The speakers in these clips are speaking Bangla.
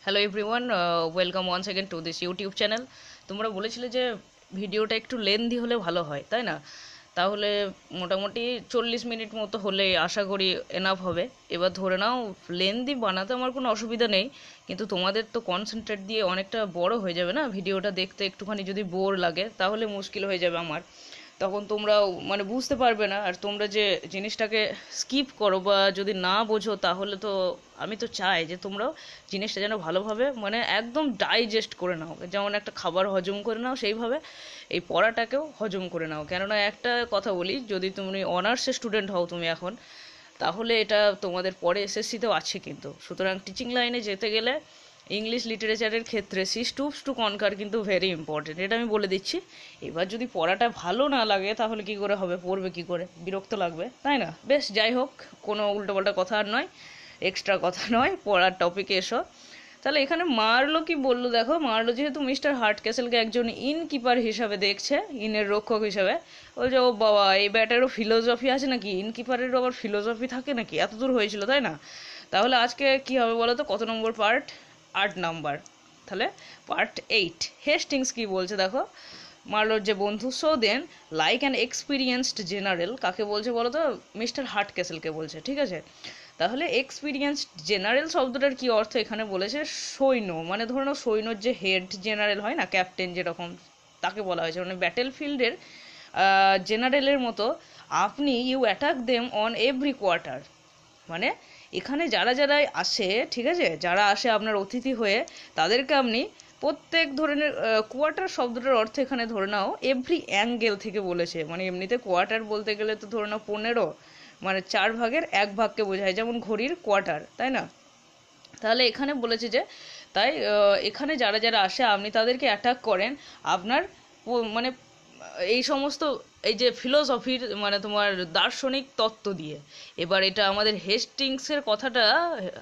Hello everyone, welcome once again to this YouTube channel. তোমরা বলেছিলে যে ভিডিওটা একটু লেন্দি হলে ভালো হয়, তাই না? তাহলে মোটামুটি 40 মিনিট মতো হলে আশা করি এনাফ হবে। এবার ধরে নাও লেন্দি বানাতে আমার কোনো অসুবিধা নেই, কিন্তু তোমাদের তো কনসেন্ট্রেট দিয়ে অনেকটা বড় হয়ে যাবে না, ভিডিওটা দেখতে একটুখানি যদি বোর লাগে তাহলে মুশকিল হয়ে যাবে আমার। তখন তোমরাও মানে বুঝতে পারবে না, আর তোমরা যে জিনিসটাকে স্কিপ করো বা যদি না বোঝো তাহলে তো আমি তো চাই যে তোমরাও জিনিসটা যেন ভালোভাবে মানে একদম ডাইজেস্ট করে নাও, যেমন একটা খাবার হজম করে নাও সেইভাবে এই পড়াটাকেও হজম করে নাও। কেননা একটা কথা বলি, যদি তুমি অনার্সের স্টুডেন্ট হও তুমি এখন, তাহলে এটা তোমাদের পরে এসএসসিতেও আছে কিন্তু। সুতরাং টিচিং লাইনে যেতে গেলে ইংলিশ লিটারেচারের ক্ষেত্রে সিস্টুপস টু কনকার কিন্তু ভেরি ইম্পর্টেন্ট, এটা আমি বলে দিচ্ছি। এবার যদি পড়াটা ভালো না লাগে তাহলে কি করে হবে, পড়বে কি করে, বিরক্ত লাগবে, তাই না? বেশ, যাই হোক, কোনো উল্টোপাল্টা কথা আর নয়, এক্সট্রা কথা নয়, পড়ার টপিকে এসো। তাহলে এখানে মার্লো কি বললো দেখো, মার্লো যেহেতু মিস্টার হার্টক্যাসেলকে একজন ইনকিপার হিসাবে দেখছে, ইনের রক্ষক হিসাবে, ওই যে ও বাবা, এই ব্যাটারও ফিলোসফি আছে নাকি, ইনকিপারেরও আবার ফিলোসফি থাকে নাকি, এত দূর হয়েছিল তাই না? তাহলে আজকে কি হবে বলো তো, কত নম্বর পার্ট? 8 নাম্বার। তাহলে পার্ট 8, হেস্টিংস কি বলছে দেখো, মার্লোর যে বন্ধু। So then, like an experienced general কাকে বলছে বলো তো? মিস্টার হার্টক্যাসেলকে বলছে, ঠিক আছে? তাহলে এক্সপিরিয়েন্সড জেনারেল শব্দটার কি অর্থ এখানে বলেছে? সৈন্য, মানে ধরে নাও সৈন্যর যে হেড জেনারেল হয় না, ক্যাপ্টেন যেরকম, তাকে বলা হয়েছে। মানে ব্যাটেল ফিল্ডের জেনারেলের মতো আপনি you attack them on every quarter. মানে এখানে যারা যারা আসে, ঠিক আছে, যারা আসে আপনার অতিথি হয়ে, তাদেরকে আপনি প্রত্যেক ধরনের, কোয়ার্টার শব্দটার অর্থ এখানে ধরে নাও এভরি অ্যাঙ্গেল থেকে বলেছে। মানে এমনিতে কোয়ার্টার বলতে গেলে তো ধরে নাও 15, মানে 4 ভাগের 1 ভাগকে বোঝায়, যেমন ঘড়ির কোয়ার্টার, তাই না? তাহলে এখানে বলেছে যে তাই এখানে যারা যারা আসে আপনি তাদেরকে অ্যাটাক করেন আপনার মানে এই সমস্ত এই যে ফিলোসফির মানে তোমার দার্শনিক তত্ত্ব দিয়ে। এবার এটা আমাদের হেস্টিংসের কথাটা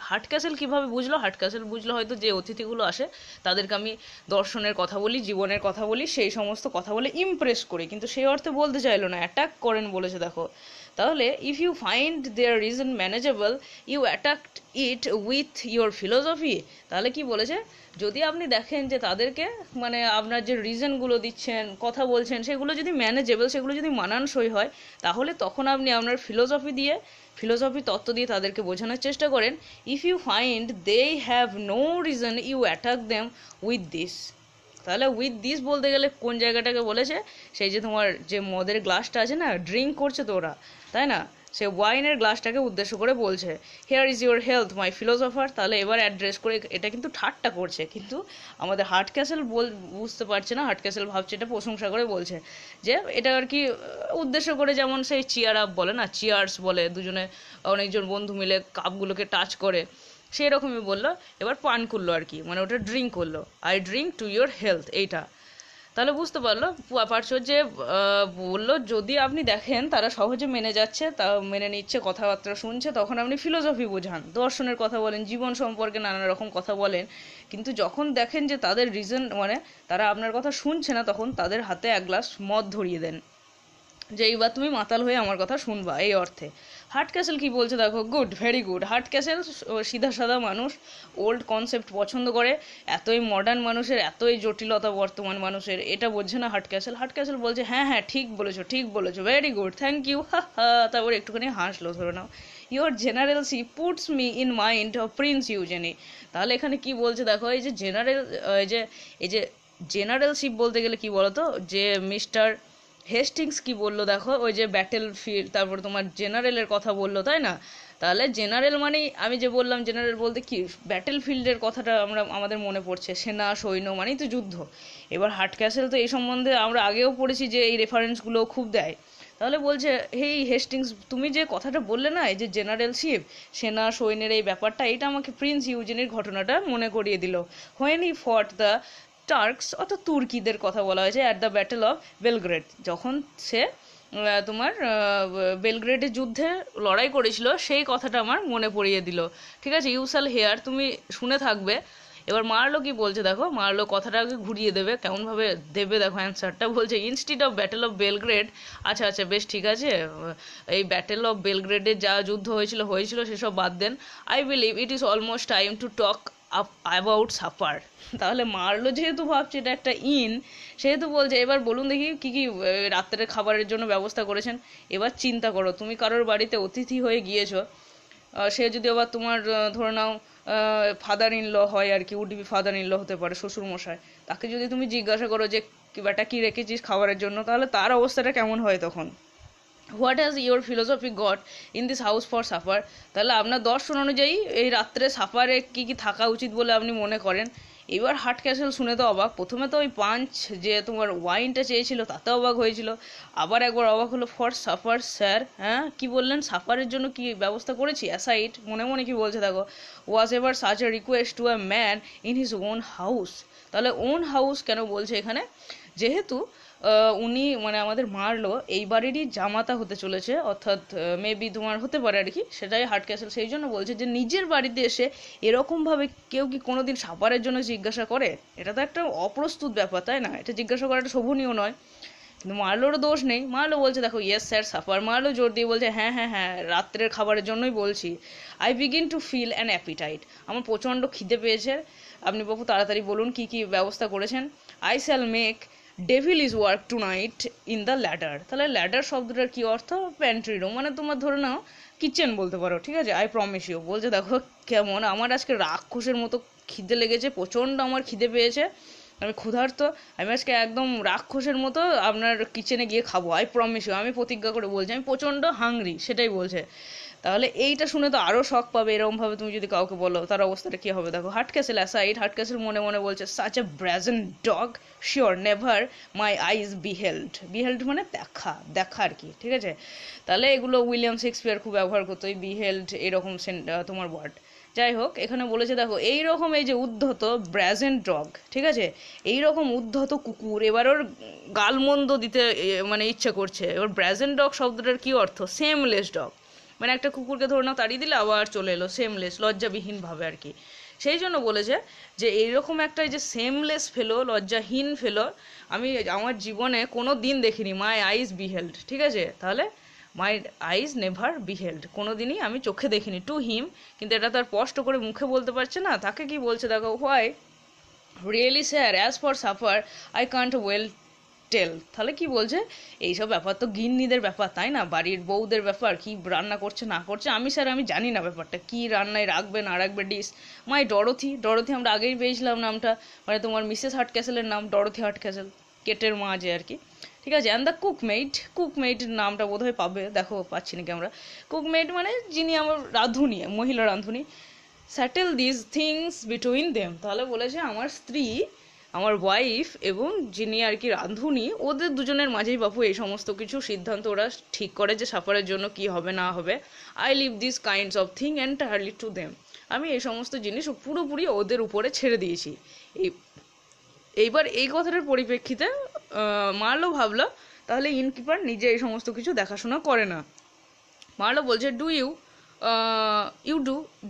হার্টক্যাসেল কিভাবে বুঝলো? হার্টক্যাসেল বুঝলো হয়তো যে অতিথিগুলো আসে তাদেরকে আমি দর্শনের কথা বলি, জীবনের কথা বলি, সেই সমস্ত কথা বলে ইমপ্রেস করি, কিন্তু সেই অর্থে বলতে চাইলো না, অ্যাটাক করেন বলেছে দেখো। তাহলে if you find their reason manageable you attacked it with your philosophy. তাহলে কি বলেছে, যদি আপনি দেখেন যে তাদেরকে মানে আপনার যে রিজনগুলো দিচ্ছেন, কথা বলছেন, সেগুলো যদি ম্যানেজেবল, সেগুলো যদি মানানসই হয়, তাহলে তখন আপনি আপনার ফিলোসফি দিয়ে, ফিলোসফি তত্ত্ব দিয়ে তাদেরকে বোঝানোর চেষ্টা করেন। If you find they have no reason you attack them with this. তাহলে উইথ দিস বলতে গেলে কোন জায়গাটাকে বলেছে? সেই যে তোমার যে মদের গ্লাসটা আছে না, ড্রিঙ্ক করছে তো ওরা, তাই না? সে ওয়াইনের গ্লাসটাকে উদ্দেশ্য করে বলছে, hair is your health my philosopher. তাহলে এবার অ্যাড্রেস করে এটা কিন্তু ঠাট্টা করছে, কিন্তু আমাদের হার্টক্যাসেল বুঝতে পারছে না, হার্টক্যাসেল ভাবছে এটা প্রশংসা করে বলছে, যে এটা আর কি উদ্দেশ্য করে, যেমন সেই চিয়ার আপ বলে না, চিয়ার্স বলে, দুজনে অনেকজন বন্ধু মিলে কাপগুলোকে টাচ করে, সেই রকমই বললো। এবার পান করলো আর কি, মানে ওটা ড্রিঙ্ক করলো, I drink to your health, এইটা। তাহলে বুঝতে পারছো যে বললো যদি আপনি দেখেন তারা সহজে মেনে যাচ্ছে, তা মেনে নিচ্ছে, কথাবার্তা শুনছে, তখন আপনি ফিলোসফি বোঝান, দর্শনের কথা বলেন, জীবন সম্পর্কে নানা রকম কথা বলেন। কিন্তু যখন দেখেন যে তাদের রিজন মানে তারা আপনার কথা শুনছে না, তখন তাদের হাতে 1 গ্লাস মদ ধরিয়ে দেন, যে এইবার তুমি মাতাল হয়ে আমার কথা শুনবা, এই অর্থে। হার্টক্যাসেল কি বলছে দেখো, গুড, ভেরি গুড। হার্টক্যাসেল সিধা সাদা মানুষ, ওল্ড কনসেপ্ট পছন্দ করে, এতই মডার্ন মানুষের এতই জটিলতা বর্তমান মানুষের এটা বোঝে না হার্টক্যাসেল। হার্টক্যাসেল বলছে হ্যাঁ হ্যাঁ ঠিক বলেছো, ঠিক বলেছো, ভেরি গুড, থ্যাংক ইউ, হা হা। তারপর একটুখানি হাসলো, ধরে নাও, your generosity puts me in mind of prince Eugene. তাহলে এখানে কি বলছে দেখো, এই যে জেনারেল, এই যে জেনারেলশিপ বলতে গেলে কি বলতো, যে মিস্টার হেস্টিংস কি বললো দেখো, ওই যে ব্যাটেল ফিল্ড, তারপর তোমার জেনারেলের কথা বললো, তাই না? তাহলে জেনারেল মানেই আমি যে বললাম, জেনারেল বলতে কি, ব্যাটেল ফিল্ডের কথাটা আমাদের মনে পড়ছে, সেনা সৈন্য মানেই তো যুদ্ধ। এবার হার্টক্যাসেল তো এই সম্বন্ধে আমরা আগেও পড়েছি যে এই রেফারেন্সগুলো খুব দেয়। তাহলে বলছে, হেই হেস্টিংস, তুমি যে কথাটা বললে না, এই যে জেনারেলশিপ, সেনা সৈন্যের এই ব্যাপারটা, এটা আমাকে প্রিন্স ইউজেনের ঘটনাটা মনে করিয়ে দিল। হোয়েন হি ফট দ্য টার্কস, অর্থাৎ তুর্কিদের কথা বলা হয়েছে, at the battle of Belgrade, যখন সে তোমার বেলগ্রেডের যুদ্ধে লড়াই করেছিল, সেই কথাটা আমার মনে পড়িয়ে দিল। ঠিক আছে, ইউসাল হেয়ার, তুমি শুনে থাকবে। এবার মারলো কি বলছে দেখো, মারলো কথাটাকে ঘুরিয়ে দেবে, কেমনভাবে দেবে দেখো অ্যান্সারটা। বলছে, instead of battle of Belgrade, আচ্ছা আচ্ছা বেশ ঠিক আছে, এই ব্যাটেল অফ বেলগ্রেডের যা যুদ্ধ হয়েছিল সেসব বাদ দেন। I believe it is almost time to talk about supper. তাহলে মারলো যেহেতু ভাবছে এটা একটা ইন, সেহেতু বলছে এবার বলুন দেখি কী কী রাত্রের খাবারের জন্য ব্যবস্থা করেছেন। এবার চিন্তা করো, তুমি কারোর বাড়িতে অতিথি হয়ে গিয়েছো, সে যদি আবার তোমার ধরে নাও ফাদার ইন ল হয় আর কি, would be father in law হতে পারে, শ্বশুরমশাই, তাকে যদি তুমি জিজ্ঞাসা করো যে বেটা কী রেখেছিস খাবারের জন্য, তাহলে তার অবস্থাটা কেমন হয় তখন? What has your philosophy got in this house for suffer? তাহলে আপনার দর্শন অনুযায়ী এই রাত্রে সাফারে কী কী থাকা উচিত বলে আপনি মনে করেন? এবার হার্ট ক্যাসেল শুনে তো অবাক। প্রথমে তো ওই পাঞ্চ যে তোমার ওয়াইনটা চেয়েছিল তাতে অবাক হয়েছিল, আবার একবার অবাক হলো। ফর সাফার স্যার, হ্যাঁ কি বললেন? সাফারের জন্য কি ব্যবস্থা করেছি? অ্যাসাইড, মনে মনে কি বলছে দেখো, was ever such a request to a man in his own house. তাহলে ওন হাউস কেন বলছে এখানে? যেহেতু উনি মানে আমাদের মারলো এই বাড়িরই জামাতা হতে চলেছে, অর্থাৎ মেবি তোমার হতে পারে আর কি, সেটাই হার্ট ক্যাসেল সেই জন্য বলছে যে নিজের বাড়িতে এসে এরকমভাবে কেউ কি কোনোদিন সাফারের জন্য জিজ্ঞাসা করে? এটা তো একটা অপ্রস্তুত ব্যাপার, তাই না? এটা জিজ্ঞাসা করাটা শোভনীয় নয়। কিন্তু মার্লোরও দোষ নেই, মার্লো বলছে দেখো ইয়েস স্যার সাফার। মার্লো জোর দিয়ে বলছে হ্যাঁ হ্যাঁ হ্যাঁ, রাত্রের খাবারের জন্যই বলছি। I begin to feel an appetite, আমার প্রচণ্ড খিদে পেয়েছে, আপনি বাবু তাড়াতাড়ি বলুন কি কি ব্যবস্থা করেছেন। I shall make devilish work tonight in the ladder. তাহলে ল্যাডার শব্দটার কি অর্থ? প্যান্ট্রি রুম, মানে তোমার ধরে নাও কিচেন বলতে পারো, ঠিক আছে? আই প্রমিস ইউ, বলছে দেখো কেমন আমার আজকে রাক্ষসের মতো খিদে লেগেছে, প্রচণ্ড আমার খিদে পেয়েছে, আমি ক্ষুধার্ত, আমি আজকে একদম রাক্ষসের মতো আপনার কিচেনে গিয়ে খাবো, আই প্রমিস ইউ, আমি প্রতিজ্ঞা করে বলছি আমি প্রচণ্ড হাংরি, সেটাই বলছে। তাহলে এইটা শুনে তো আরও শখ পাবে, এরকমভাবে তুমি যদি কাউকে বলো তার অবস্থাটা কী হবে দেখো। Hardcastle aside, Hardcastle মনে মনে বলছে such a brazen dog sure never my eyes beheld. Beheld মানে দেখা, দেখা আর কি, ঠিক আছে? তাহলে এগুলো উইলিয়াম শেক্সপিয়ার খুব ব্যবহার করতো, এই বিহেল্ড এরকম তোমার ওয়ার্ড। যাই হোক, এখানে বলেছে দেখো এইরকম এই যে উদ্ধত ব্রাজেন ডগ, ঠিক আছে, এইরকম উদ্ধত কুকুর এবার ওর গালমন্দ দিতে মানে ইচ্ছা করছে। এবার ব্রাজেন ডগ শব্দটার কি অর্থ? সেমলেস ডগ, মানে একটা কুকুরকে ধরে নাও তাড়িয়ে দিলে আবার চলে এলো, সেমলেস, লজ্জাবিহীন ভাবে আর কি। সেই জন্য বলেছে যে এইরকম একটা যে সেমলেস ফেলো, লজ্জাহীন ফেলো আমি আমার জীবনে কোনো দিন দেখিনি। মাই আইজ বিহেল্ড, ঠিক আছে? তাহলে মাই আইজ নেভার বিহেল্ড, কোনো দিনই আমি চোখে দেখিনি। টু হিম, কিন্তু এটা তার স্পষ্ট করে মুখে বলতে পারছে না, তাকে কি বলছে দেখো, why really sir as for supper I can't well tell. তাহলে কি বলছে, এইসব ব্যাপার তো গিন্নিদের ব্যাপার, তাই না? বাড়ির বউদের ব্যাপার, কি রান্না করছে না করছে আমি স্যার আমি জানি না ব্যাপারটা, কি রান্নায় রাখবে না রাখবে ডিশ। মাই ডরোথি, ডরোথি আমরা আগেই পেয়েছিলাম নামটা, মানে তোমার মিসেস হার্ট ক্যাসেলের নাম ডরোথি হার্ট ক্যাসেল, কেটের মা যে আর কি, ঠিক আছে? অ্যান্ড দ্য কুকমেট, কুকমেট নামটা বোধহয় পাবে, দেখো পাচ্ছি নাকি আমরা। কুকমেট মানে যিনি আমার রাঁধুনি, মহিলা রাঁধুনি। Settle this things between them, তাহলে বলেছে আমার স্ত্রী, আমার ওয়াইফ এবং যিনি আর কি রাঁধুনি, ওদের দুজনের মাঝেই বাপু এই সমস্ত কিছু সিদ্ধান্ত ওরা ঠিক করে যে সাফারের জন্য কি হবে না হবে। I leave this kinds of thing entirely to them, আমি এই সমস্ত জিনিস পুরোপুরি ওদের উপরে ছেড়ে দিয়েছি। এইবার এই কথাটার পরিপ্রেক্ষিতে মার্লো ভাবলো তাহলে ইনকিপার নিজে এই সমস্ত কিছু দেখাশোনা করে না। মার্লো বলছে do you you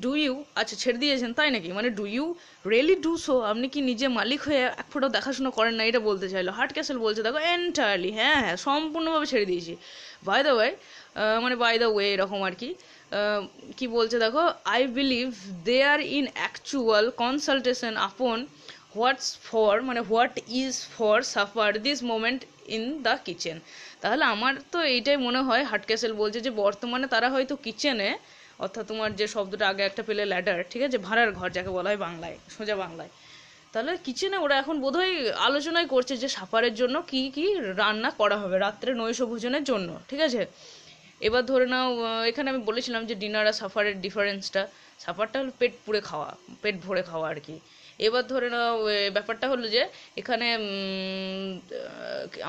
do you, আচ্ছা ছেড়ে দিয়েছেন তাই নাকি, মানে do you really do so, আপনি কি নিজে মালিক হয়ে এক ফোঁটাও দেখাশোনা করেন না, এটা বলতে চাইলো। হার্ট ক্যাসেল বলছে দেখো এন্টায়ারলি, হ্যাঁ হ্যাঁ সম্পূর্ণভাবে ছেড়ে দিয়েছি। বাই দ্য ওয়ে, মানে বাই দ্য ওয়ে এরকম আর কি, কি বলছে দেখো, I believe they are in actual consultation upon what's for, মানে what is for supper this moment in the kitchen. তাহলে আমার তো এইটাই মনে হয়, হার্ট ক্যাসেল বলছে যে বর্তমানে তারা হয়তো কিচেনে, অর্থাৎ তোমার যে শব্দটা আগে একটা পেলে ল্যাডার, ঠিক আছে, ভাড়ার ঘর যাকে বলা হয় বাংলায়, সোজা বাংলায়, তাহলে কিচেনে ওরা এখন বোধহয় আলোচনাই করছে যে সাফারের জন্য কি কি রান্না করা হবে রাত্রে নৈশ ভোজনের জন্য, ঠিক আছে? এবার ধরে নাও এখানে আমি বলেছিলাম যে ডিনার আর সাফারের ডিফারেন্সটা, সাফারটা হলো পেট পুড়ে খাওয়া, পেট ভরে খাওয়া আর কি। এবার ধরে নাও ব্যাপারটা হলো যে এখানে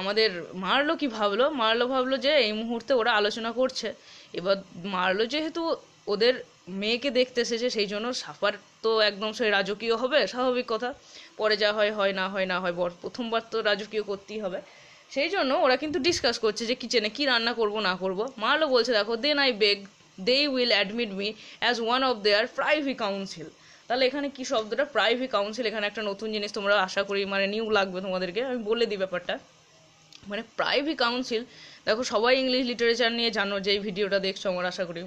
আমাদের মার্লো কি ভাবলো, মার্লো ভাবলো যে এই মুহূর্তে ওরা আলোচনা করছে, এবার মার্লো যেহেতু ওদের মেয়েকে দেখতে এসেছে সেই জন্য সাফার তো একদম সেই রাজকীয় হবে, স্বাভাবিক কথা, পরে যা হয় হয় না হয় না হয়, প্রথমবার তো রাজকীয় করতেই হবে। সেই জন্য ওরা কিন্তু ডিসকাস করছে যে কিচেনে কি রান্না করব না করব। মার্লো বলছে দেখো then I beg they will admit me as one of their privy council. তাহলে এখানে কি শব্দটা প্রাইভি কাউন্সিল, এখানে একটা নতুন জিনিস তোমরা আশা করি মানে নিউ লাগবে তোমাদেরকে, আমি বলে দিই ব্যাপারটা। মানে প্রাইভি কাউন্সিল দেখো সবাই ইংলিশ লিটারেচার নিয়ে জানো, যে এই ভিডিওটা দেখছো আমার আশা করি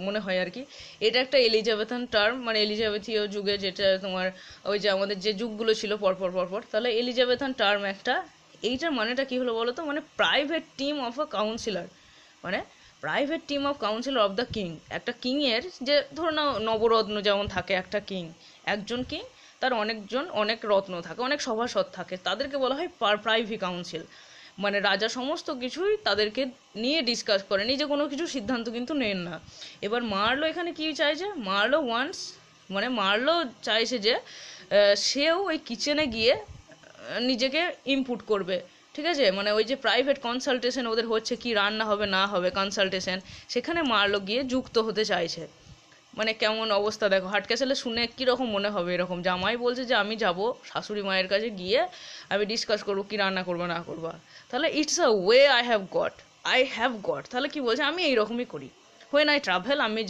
মনে হয় আর কি। এটা একটা এলিজাবেথান টার্ম, মানে এলিজাবেথীয় যুগে, যেটা তোমার ওই যে আমাদের যে যুগগুলো ছিল পরপর পরপর, তাহলে এলিজাবেথান টার্ম একটা। এইটার মানেটা কি হলো বলো তো, মানে private team of a councillor, মানে private team of councillor of the king. একটা কিংয়ের যে ধরো না নবরত্ন যেমন থাকে একটা কিং, একজন কিং তার অনেক রত্ন থাকে, অনেক সভাসদ থাকে, তাদেরকে বলা হয় প্রাইভি কাউন্সিল। মানে রাজা সমস্ত কিছুই তাদেরকে নিয়ে ডিসকাস করে, নিজে কোনো কিছু সিদ্ধান্ত কিন্তু নেন না। এবার মার্লো এখানে কি চাইছে, মার্লো চাইছে যে সেও ওই কিচেনে গিয়ে নিজেকে ইনপুট করবে, ঠিক আছে, মানে ওই যে প্রাইভেট কনসালটেশন ওদের হচ্ছে কি রান্না হবে না হবে কনসালটেশন, সেখানে মার্লো গিয়ে যুক্ত হতে চাইছে। মানে কেমন অবস্থা দেখো, হাটক্যাসেলে শুনে কীরকম মনে হবে, এরকম জামাই বলছে যে আমি যাব শাশুড়ি মায়ের কাছে গিয়ে আমি ডিসকাস করবো কি রান্না করবো না করবো, তাহলে it's a way I have got, তাহলে কি বলছে আমি এইরকমই করি। হোয়েন আই ট্রাভেল, আমি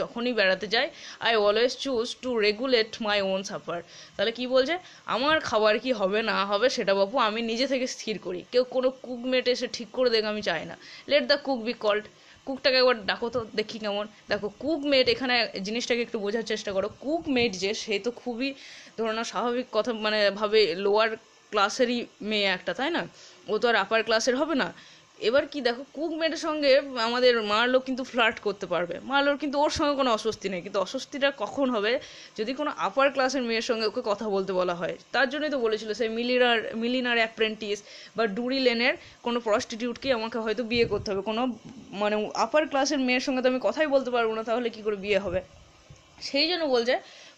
যখনই বেড়াতে যাই, I always choose to regulate my own suffer. তাহলে কি বলছে, আমার খাবার কি হবে না হবে সেটা বাপু আমি নিজে থেকে স্থির করি, কেউ কোনো কুকমেট এসে ঠিক করে দেখ আমি চাই না। Let the cook be called, কুকটাকে একবার ডাকো তো দেখি কেমন। দেখো কুকমেট, এখানে জিনিসটাকে একটু বোঝার চেষ্টা করো। কুকমেট যে সে তো খুবই ধরো না স্বাভাবিক কথা, মানে ভাবে লোয়ার ক্লাসেরই মেয়ে একটা, তাই না, ও তো আর আপার ক্লাসের হবে না। এবার কি দেখো, কুকমেটের সঙ্গে আমাদের মার্লো কিন্তু ফ্লার্ট করতে পারবে, মার্লোর কিন্তু ওর সঙ্গে কোনো অস্বস্তি নেই, কিন্তু অস্বস্তিটা কখন হবে, যদি কোনো আপার ক্লাসের মেয়ের সঙ্গে ওকে কথা বলতে বলা হয়। তার জন্যই তো বলেছিল সেই মিলিনার অ্যাপ্রেন্টিস বা ডুরি লেনের কোনো প্রস্টিটিউটকে আমাকে হয়তো বিয়ে করতে হবে, কোনো মানে আপার ক্লাসের মেয়ের সঙ্গে তো আমি কথাই বলতে পারবো না, তাহলে কি করে বিয়ে হবে। সেই জন্য বলছে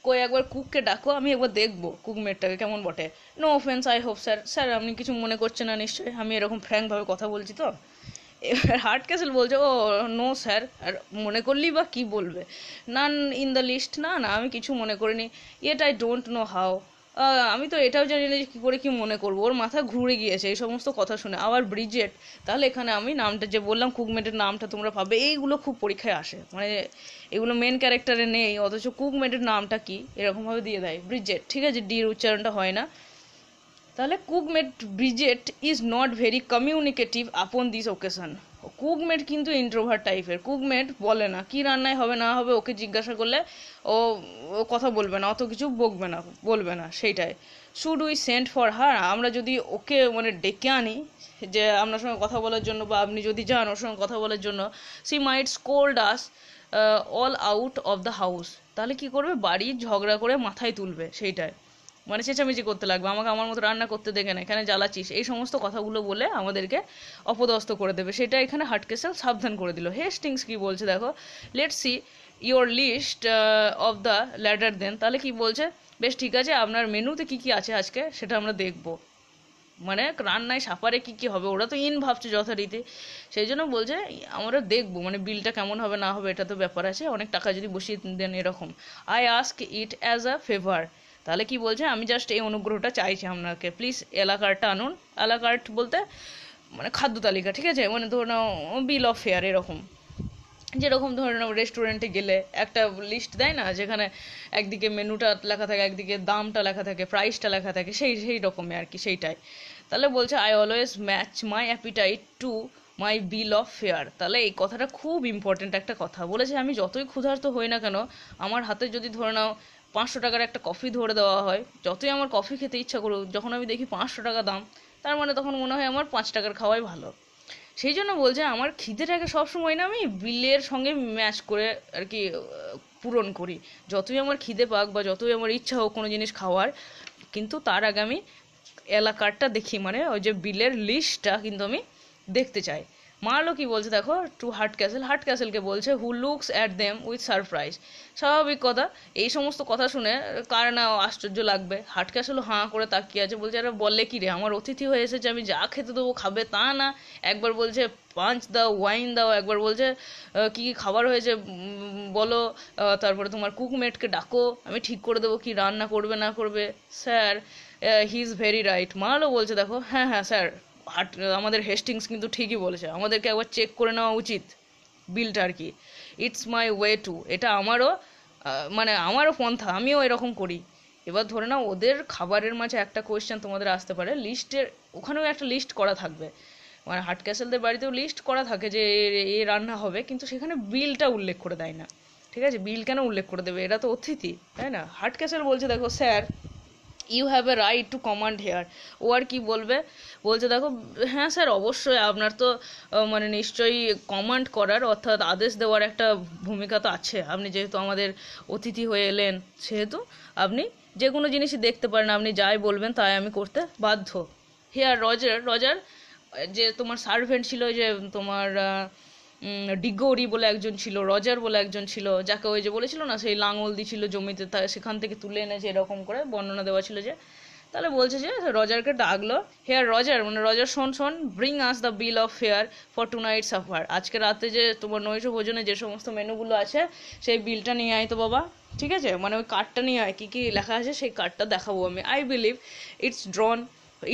কই একবার কুককে ডাকো, আমি একবার দেখবো কুকমেটটাকে কেমন বটে। No offence, I hope sir, sir আপনি কিছু মনে করছেন না নিশ্চয়ই, আমি এরকম ফ্র্যাঙ্কভাবে কথা বলছি তো। এবার হার্টক্যাসেল বলছে ও নো স্যার, আর মনে করলেই বা কী বলবে, নান ইন দ্য লিস্ট, না না আমি কিছু মনে করিনি, yet I don't know how, আমি তো এটাও জানি না যে কী করে কী মনে করবো। ওর মাথা ঘুরে গিয়েছে এই সমস্ত কথা শুনে। আবার ব্রিজেট, তাহলে এখানে আমি নামটা যে বললাম কুকমেটের নামটা তোমরা পাবে, এইগুলো খুব পরীক্ষায় আসে, মানে এগুলো মেন ক্যারেক্টারে নেই অথচ কুকমেটের নামটা কি এরকমভাবে দিয়ে দেয় ব্রিজেট, ঠিক আছে, ডির উচ্চারণটা হয় না। তাহলে cook maid Bridget is not very communicative upon this occasion. Cook maid কিন্তু ইন্ট্রোভার্ট টাইপের, কুকমেট বলে না কি রান্নায় হবে না হবে, ওকে জিজ্ঞাসা করলে ও ও কথা বলবে না, অত কিছু বকবে না, বলবে না, সেইটাই। Should we send for her, আমরা যদি ওকে মানে ডেকে আনি যে আপনার সঙ্গে কথা বলার জন্য, বা আপনি যদি যান ওর সঙ্গে কথা বলার জন্য, C mite scold us all out of the house, তাহলে কি করবে, বাড়ি ঝগড়া করে মাথায় তুলবে, সেইটাই, মানে চেঁচামেচি করতে লাগবে, আমাকে আমার মতো রান্না করতে দেখে না, এখানে জ্বালাচ্ছিস, এই সমস্ত কথাগুলো বলে আমাদেরকে অপদস্থ করে দেবে, সেটা এখানে হাটকেসেল সাবধান করে দিল। হেস্টিংস কি বলছে দেখো, let's see your list of the larder then, তাহলে কি বলছে, বেশ ঠিক আছে আপনার মেনুতে কি কি আছে আজকে সেটা আমরা দেখব, মানে রান্নায় সাপারে কি কি হবে, ওরা তো ইন ভাবছে যথারীতি, সেই জন্য বলছে আমরা দেখবো, মানে বিলটা কেমন হবে না হবে এটা তো ব্যাপার আছে, অনেক টাকা যদি বসিয়ে দেন এরকম। I ask it as a favour, তাহলে কি বলছে, আমি জাস্ট এই অনুগ্রহটা চাইছি আপনাকে, প্লিজ এলাকারটা আনুন। এলাকার্ট বলতে মানে খাদ্য তালিকা, ঠিক আছে, মানে ধরুন বিল অফ ফেয়ার, এরকম যেরকম ধরে নাও রেস্টুরেন্টে গেলে একটা লিস্ট দেয় না, যেখানে একদিকে মেনুটা লেখা থাকে, একদিকে দামটা লেখা থাকে, প্রাইসটা লেখা থাকে, সেই রকমই আর কি, সেইটাই। তাহলে বলছে I always match my appetite to my bill of fair, তাহলে এই কথাটা খুব ইম্পর্টেন্ট একটা কথা বলেছে, আমি যতই ক্ষুধার্ত হই না কেন, আমার হাতে যদি ধরে নাও 500 টাকার একটা কফি ধরে দেওয়া হয়, যতই আমার কফি খেতে ইচ্ছা করুক, যখন আমি দেখি 500 টাকা দাম, তার মানে তখন মনে হয় আমার 5 টাকার খাওয়াই ভালো। সেই জন্য বলছে আমার খিদেটাকে সবসময় না আমি বিলের সঙ্গে ম্যাচ করে আর কি পূরণ করি, যতই আমার খিদে পাক বা যতই আমার ইচ্ছা হোক কোনো জিনিস খাওয়ার, কিন্তু তার আগে আমি এলাকারটা দেখি, মানে ওই যে বিলের লিস্টটা কিন্তু আমি দেখতে চাই। মার্লো কি বলছে দেখো, টু হার্ট ক্যাসেলকে বলছে who looks at them with surprise, স্বাভাবিক কথা, এই সমস্ত কথা শুনে কার না আশ্চর্য লাগবে। হার্ট ক্যাসেলও হাঁ করে তাকিয়ে আছে, বলছে আরে বললে কি রে, আমার অতিথি হয়ে এসেছে, আমি যা খেতে দেবো খাবে তা না, একবার বলছে পাঞ্চ দাও ওয়াইন দাও, একবার বলছে কী কী খাবার হয়েছে বলো, তারপরে তোমার কুকমেটকে ডাকো আমি ঠিক করে দেবো কি রান্না করবে না করবে। Sir he is very right, Marlowe বলছে দেখো হ্যাঁ হ্যাঁ স্যার, আমাদের হেস্টিংস কিন্তু ঠিকই বলেছে, আমাদেরকে একবার চেক করে নেওয়া উচিত বিলটা আর কি। ইটস মাই ওয়ে টু, এটা আমারও মানে আমারও পন্থা, আমিও এরকম করি। এবার ধরে নাও ওদের খাবারের মাঝে একটা কোয়েশ্চেন তোমাদের আসতে পারে, লিস্টের ওখানেও একটা লিস্ট করা থাকবে, মানে হাট ক্যাসেলদের বাড়িতেও লিস্ট করা থাকে যে এ রান্না হবে, কিন্তু সেখানে বিলটা উল্লেখ করে দেয় না। ঠিক আছে, বিল কেন উল্লেখ করে দেবে, এরা তো অতিথি, তাই না? হাট ক্যাসেল বলছে দেখো sir, you have a right to command here. ও আর কি বলবে, বলছে দেখো হ্যাঁ স্যার অবশ্যই আপনার তো মানে নিশ্চয়ই কমান্ড করার অর্থাৎ আদেশ দেওয়ার একটা ভূমিকা তো আছে, আপনি যেহেতু আমাদের অতিথি হয়ে এলেন সেহেতু আপনি যে কোনো জিনিসই দেখতে পারেন, আপনি যাই বলবেন তাই আমি করতে বাধ্য। হেয়ার রজার, রজার যে তোমার সার্ভেন্ট ছিল, যে তোমার ডিগোরি বলে একজন ছিল, রজার বলে একজন ছিল, যাকে ওই যে বলেছিল না সেই লাঙল দিছিল জমিতে, সেখান থেকে তুলে এনেছে, এরকম করে বর্ণনা দেওয়া ছিল যে। তাহলে বলছে যে রজারকে ডাকলো, হেয়ার রজার, মানে রজার শোন শোন, bring us the bill of fare for tonight supper. আজকে রাতে যে তোমার নৈশ ভোজনে যে সমস্ত মেনুগুলো আছে সেই বিলটা নিয়ে আয় তো বাবা। ঠিক আছে, মানে ওই কার্ডটা নিয়ে আয়, কী কী লেখা আছে সেই কার্ডটা দেখাবো আমি। I believe it's ড্রন,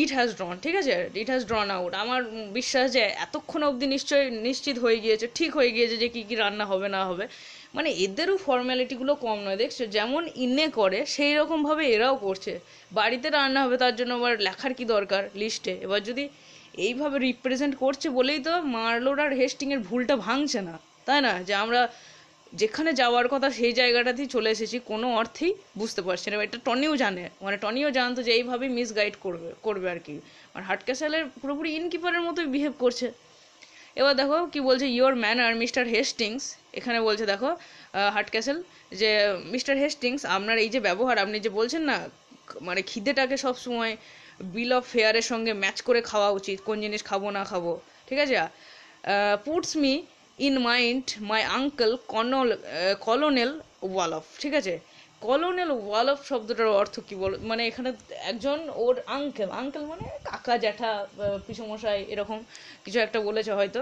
it has ড্রন, ঠিক আছে, ইট হ্যাজ ড্রন আউট। আমার বিশ্বাস যে এতক্ষণ অবধি নিশ্চয়ই নিশ্চিত হয়ে গিয়েছে, ঠিক হয়ে গিয়েছে যে কী কী রান্না হবে না হবে। মানে এদেরও ফর্ম্যালিটিগুলো কম নয়, দেখছো যেমন ইনে করে সেই রকমভাবে এরাও করছে। বাড়িতে রান্না হবে তার জন্য আবার লেখার কি দরকার লিস্টে? এবার যদি এইভাবে রিপ্রেজেন্ট করছে বলেই তো মার্লোর আর হেস্টিংয়ের ভুলটা ভাঙছে না, তাই না? যে আমরা যেখানে যাওয়ার কথা সেই জায়গাটাতেই চলে এসেছি, কোনো অর্থেই বুঝতে পারছি না। এটা টনিও জানে, মানে টনিও জানতো যে এইভাবেই মিসগাইড করবে করবে আর কি। আর হাটক্যাসেলের পুরোপুরি ইনকিপারের মতোই বিহেভ করছে। এবার দেখো কি বলছে, ইয়োর ম্যানার মিস্টার হেস্টিংস। এখানে বলছে দেখো হাটক্যাসেল যে মিস্টার হেস্টিংস, আপনার এই যে ব্যবহার, আপনি যে বলছেন না মানে খিদেটাকে সব সময় বিল অফ ফেয়ারের সঙ্গে ম্যাচ করে খাওয়া উচিত, কোন জিনিস খাবো না খাবো, ঠিক আছে, puts me in mind my uncle colonel Wolf. ঠিক আছে, কলোনেল ওয়ালফ শব্দটার অর্থ কি বল, মানে এখানে একজন ওর আঙ্কেল, আঙ্কেল মানে কাকা জ্যাঠা পিসমশাই এরকম কিছু একটা বলেছে হয়তো।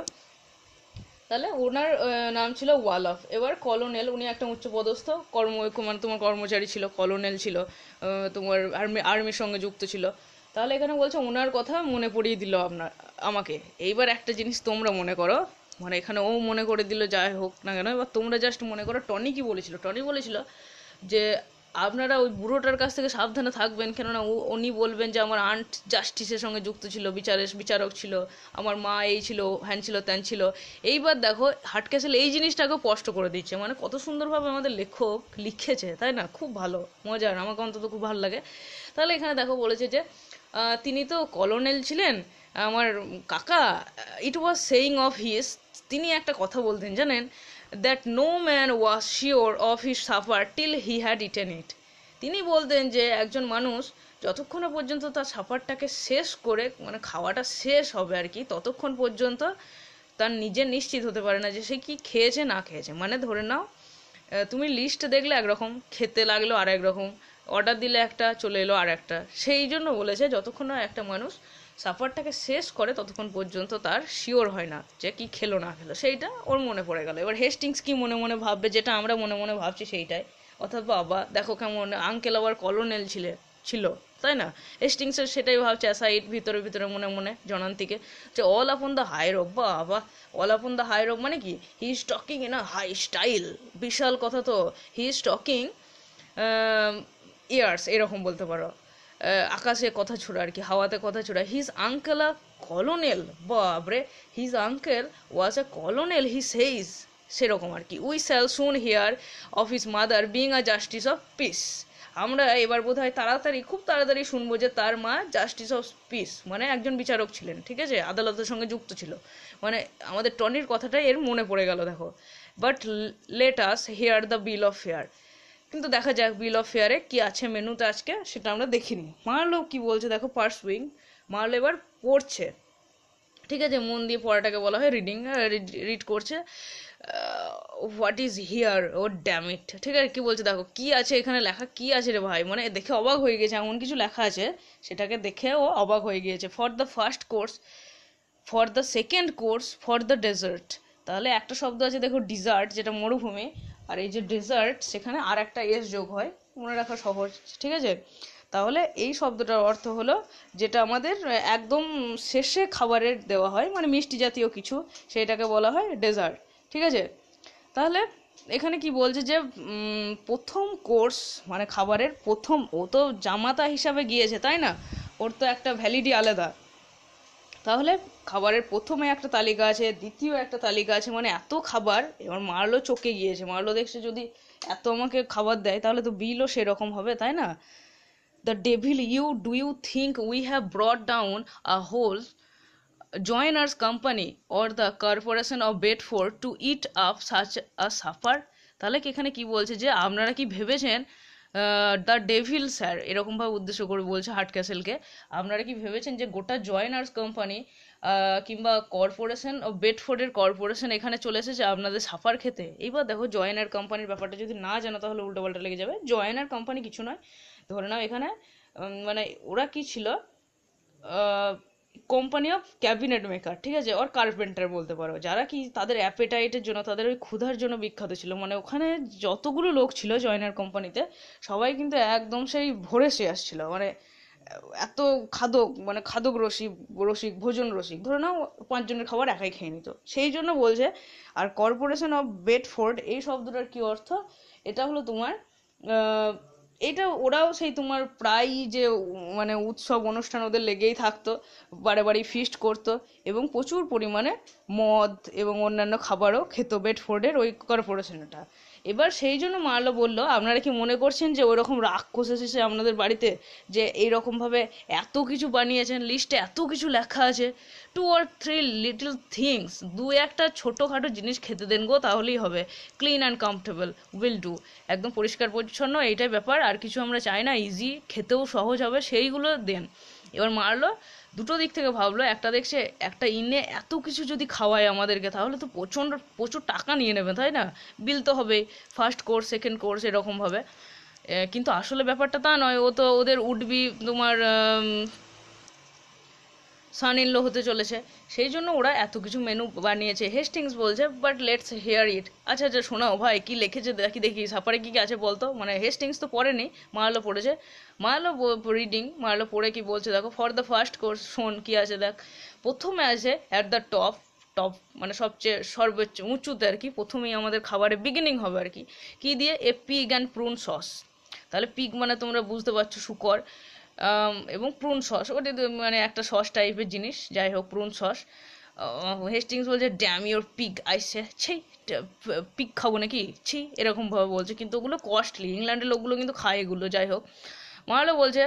তাহলে ওনার নাম ছিল ওয়ালফ। এবার কলোনেল, উনি একটা উচ্চপদস্থ মানে তোমার কর্মচারী ছিল, কলোনেল ছিল, তোমার আর্মির সঙ্গে যুক্ত ছিল। তাহলে এখানে বলছে ওনার কথা মনে পড়িয়ে দিল আমাকে। এইবার একটা জিনিস তোমরা মনে করো, মানে এখানে ও মনে করে দিল যাই হোক না কেন, এবার তোমরা জাস্ট মনে করো টনি কি বলেছিল। টনি বলেছিল যে আপনারা ওই বুড়োটার কাছ থেকে সাবধানে থাকবেন, কেননা উনি বলবেন যে আমার আন্ট জাস্টিসের সঙ্গে যুক্ত ছিল, বিচারক ছিল, আমার মা এই ছিল, হ্যান ছিল, ত্যান ছিল। এইবার দেখো হাটক্যাসেল এই জিনিসটাকে স্পষ্ট করে দিচ্ছে, মানে কত সুন্দরভাবে আমাদের লেখক লিখেছে, তাই না? খুব ভালো, মজার, আমাকে অন্তত খুব ভালো লাগে। তাহলে এখানে দেখো বলেছে যে তিনি তো কলোনেল ছিলেন আমার কাকা, ইট ওয়াজ সেইং অফ হিস, তিনি একটা কথা বলতেন জানেন, that no man was sure of his supper till he had eaten it. তিনি বলতেন যে একজন মানুষ যতক্ষণ পর্যন্ত তার সাফারটাকে শেষ করে, মানে খাওয়াটা শেষ হবে আর কি, ততক্ষণ পর্যন্ত তার নিজে নিশ্চিত হতে পারে না যে সে কি খেয়েছে না খেয়েছে। মানে ধরে নাও তুমি লিস্ট দেখলে একরকম, খেতে লাগলো আর একরকম, অর্ডার দিলে একটা, চলে এলো আর একটা। সেই জন্য বলেছে যতক্ষণ না একটা মানুষ সাফারটাকে শেষ করে ততক্ষণ পর্যন্ত তার শিওর হয় না যে কি খেলো না খেলো। সেইটা ওর মনে পড়ে গেল। এবার হেস্টিংস কি মনে মনে ভাববে, যেটা আমরা মনে মনে ভাবছি সেইটাই। অর্থাৎ বাবা দেখো কেমন, আঙ্কেল আবার কলোনেল ছিল, তাই না? হেস্টিংসের সেটাই ভাবছে অ্যাসাইড ভিতরে ভিতরে মনে মনে জনান্তিকে, যে অল আপন দ্য হাই রোক। বাবা, অল আপন দ্য হাই রোক মানে কি? He is talking in a high style, বিশাল কথা তো। হি ইজ টকিং ইয়ার্স, এরকম বলতে পারো, আকাশে কথা ছোড়া আর কি, হাওয়াতে কথা ছোড়া। হিজ আঙ্কেল আ কলোনেল, বাবরে, হিজ আঙ্কেল ওয়াজ আ কলোনেল হি সেইজ, সেরকম আর কি। We shall soon here of his mother being a justice of piece. আমরা এবার বোধ হয় খুব তাড়াতাড়ি শুনবো যে তার মা জাস্টিস অফ পিস, মানে একজন বিচারক ছিলেন, ঠিক আছে, আদালতের সঙ্গে যুক্ত ছিল। মানে আমাদের টনির কথাটাই এর মনে পড়ে গেল দেখো। But let us here the bill of fair. কিন্তু দেখা যাক বিল অফ ফেয়ারে কি আছে মেনুতে আজকে, সেটা আমরা দেখিনি। মার্লো কি বলছে দেখো, পার্সুইং। মার্লো এবার পড়ছে, ঠিক আছে, মন দিয়ে পড়াটাকে বলা হয় রিডিং, রিড করছে। What is here, oh dammit. ঠিক আছে, কি বলছে দেখো, কি আছে এখানে লেখা, কি আছে রে ভাই, মানে দেখে অবাক হয়ে গেছে, এমন কিছু লেখা আছে সেটাকে দেখে ও অবাক হয়ে গিয়েছে। For the first course, for the second course, for the dessert. তাহলে একটা শব্দ আছে দেখো ডিজার্ট, যেটা মরুভূমি, আর এই যে ডেজার্ট সেখানে আর একটা এস যোগ হয়, মনে রাখা সহজ, ঠিক আছে। তাহলে এই শব্দটার অর্থ হলো যেটা আমাদের একদম শেষে খাবারের দেওয়া হয়, মানে মিষ্টি জাতীয় কিছু, সেটাকে বলা হয় ডেজার্ট, ঠিক আছে। তাহলে এখানে কি বলছে যে প্রথম কোর্স মানে খাবারের প্রথম, ও তো জামাতা হিসাবে গিয়েছে তাই না, ওর তো একটা ভ্যালিডি আলাদা। তাহলে খাবারের প্রথমে একটা তালিকা আছে, দ্বিতীয় একটা তালিকা আছে, মানে এত খাবার। এবার মারলো চোখে গিয়েছে, মারলো দেখছে যদি এত আমাকে খাবার দেয় তাহলে তো বিলও সেরকম হবে, তাই না? The devil you, do you think we have brought down a whole joiners company or the corporation of Bedford to eat up such a supper? তাহলে কি এখানে কি বলছে যে আপনারা কি ভেবেছেন, দ্য ডেভিল স্যার এরকমভাবে উদ্দেশ্য করে বলছে হার্ট ক্যাসেলকে, আপনারা কি ভেবেছেন যে গোটা জয়নার্স কোম্পানি কিংবা কর্পোরেশন অফ বেডফোর্ডের কর্পোরেশন এখানে চলে এসেছে আপনাদের সাফার খেতে? এইবার দেখো জয়নার কোম্পানির ব্যাপারটা যদি না জানো তাহলে উল্টোপাল্টা লেগে যাবে। জয়নার কোম্পানি কিছু নয়, ধরে নাও এখানে মানে ওরা কি ছিল, কোম্পানি অফ ক্যাবিনেট মেকার, ঠিক আছে, ওর কার্পেন্টার বলতে পারো, যারা কি তাদের অ্যাপেটাইটের জন্য, তাদের ওই ক্ষুধার জন্য বিখ্যাত ছিল। মানে ওখানে যতগুলো লোক ছিল জয়নার কোম্পানিতে সবাই কিন্তু একদম সেই ভরে সে আসছিল, মানে এত খাদক, মানে খাদক রসিক রসিক ভোজন রসিক, ধরে নাও 5 জনের খাবার একাই খেয়ে নিত, সেই জন্য বলছে। আর কর্পোরেশন অফ বেডফোর্ড এই শব্দটার কি অর্থ? এটা হলো তোমার এটা ওরাও সেই তোমার প্রায়ই যে মানে উৎসব অনুষ্ঠান ওদের লেগেই থাকতো, বারে বারে ফিস্ট করতো এবং প্রচুর পরিমাণে মদ এবং অন্যান্য খাবারও খেত বেডফোর্ডের ওই কর্পোরেশনটা। এবার সেই জন্য মার্লো বলল, আপনারা কি মনে করছেন যে ওইরকম রাক্ষস এসেছে আপনাদের বাড়িতে, যে এইরকমভাবে এত কিছু বানিয়েছেন, লিস্টে এত কিছু লেখা আছে? 2 or 3 লিটল থিংস, দু একটা ছোটোখাটো জিনিস খেতে দেন গো, তাহলেই হবে। Clean and comfortable will do, একদম পরিষ্কার পরিচ্ছন্ন এইটাই ব্যাপার, আর কিছু আমরা চাই না, ইজি, খেতেও সহজ হবে, সেইগুলো দেন। এবার মারলো দুটো দিক থেকে ভাবলো, একটা দেখছে একটা ইনে এত কিছু যদি খাওয়ায় আমাদেরকে তাহলে তো প্রচুর টাকা নিয়ে নেবে, তাই না? বিল তো হবেই, ফার্স্ট কোর্স সেকেন্ড কোর্স এরকমভাবে। কিন্তু আসলে ব্যাপারটা তা নয়, ও তো ওদের উডবি তোমার সান ইন লো হতে চলেছে, সেই জন্য ওরা এত কিছু মেনু বানিয়েছে। হেস্টিংস বলছে, বাট লেটস হিয়ার ইট। আচ্ছা আচ্ছা শোনাও ভাই, কি লিখেছে দেখি দেখি, সাপারে কি কি আছে বলতো। মানে হেস্টিংস তো পড়েনি, মার্লো পড়েছে। মার্লো রিডিং, মার্লো পড়ে কি বলছে দেখো। ফর দ্য ফার্স্ট কোর্স, শোন কি আছে দেখ। প্রথমে আছে অ্যাট দ্য টপ, টপ মানে সবচেয়ে সর্বোচ্চ উঁচুতে আর কি, প্রথমেই আমাদের খাবারের বিগিনিং হবে আর কি, কি দিয়ে, এ পিগ অ্যান্ড প্রুন সস। তাহলে পিগ মানে তোমরা বুঝতে পারছো শুকর, এবং প্রুন সস, ওটা মানে একটা সস টাইপের জিনিস, যাই হোক প্রুন সস। হেস্টিংস বলছে ড্যাম ইউর পিগ আইসে, ছি পিগ খাবো নাকি, ছি এরকমভাবে বলছে, কিন্তু ওগুলো কস্টলি, ইংল্যান্ডের লোকগুলো কিন্তু খায় এগুলো, যাই হোক। মারলো বলছে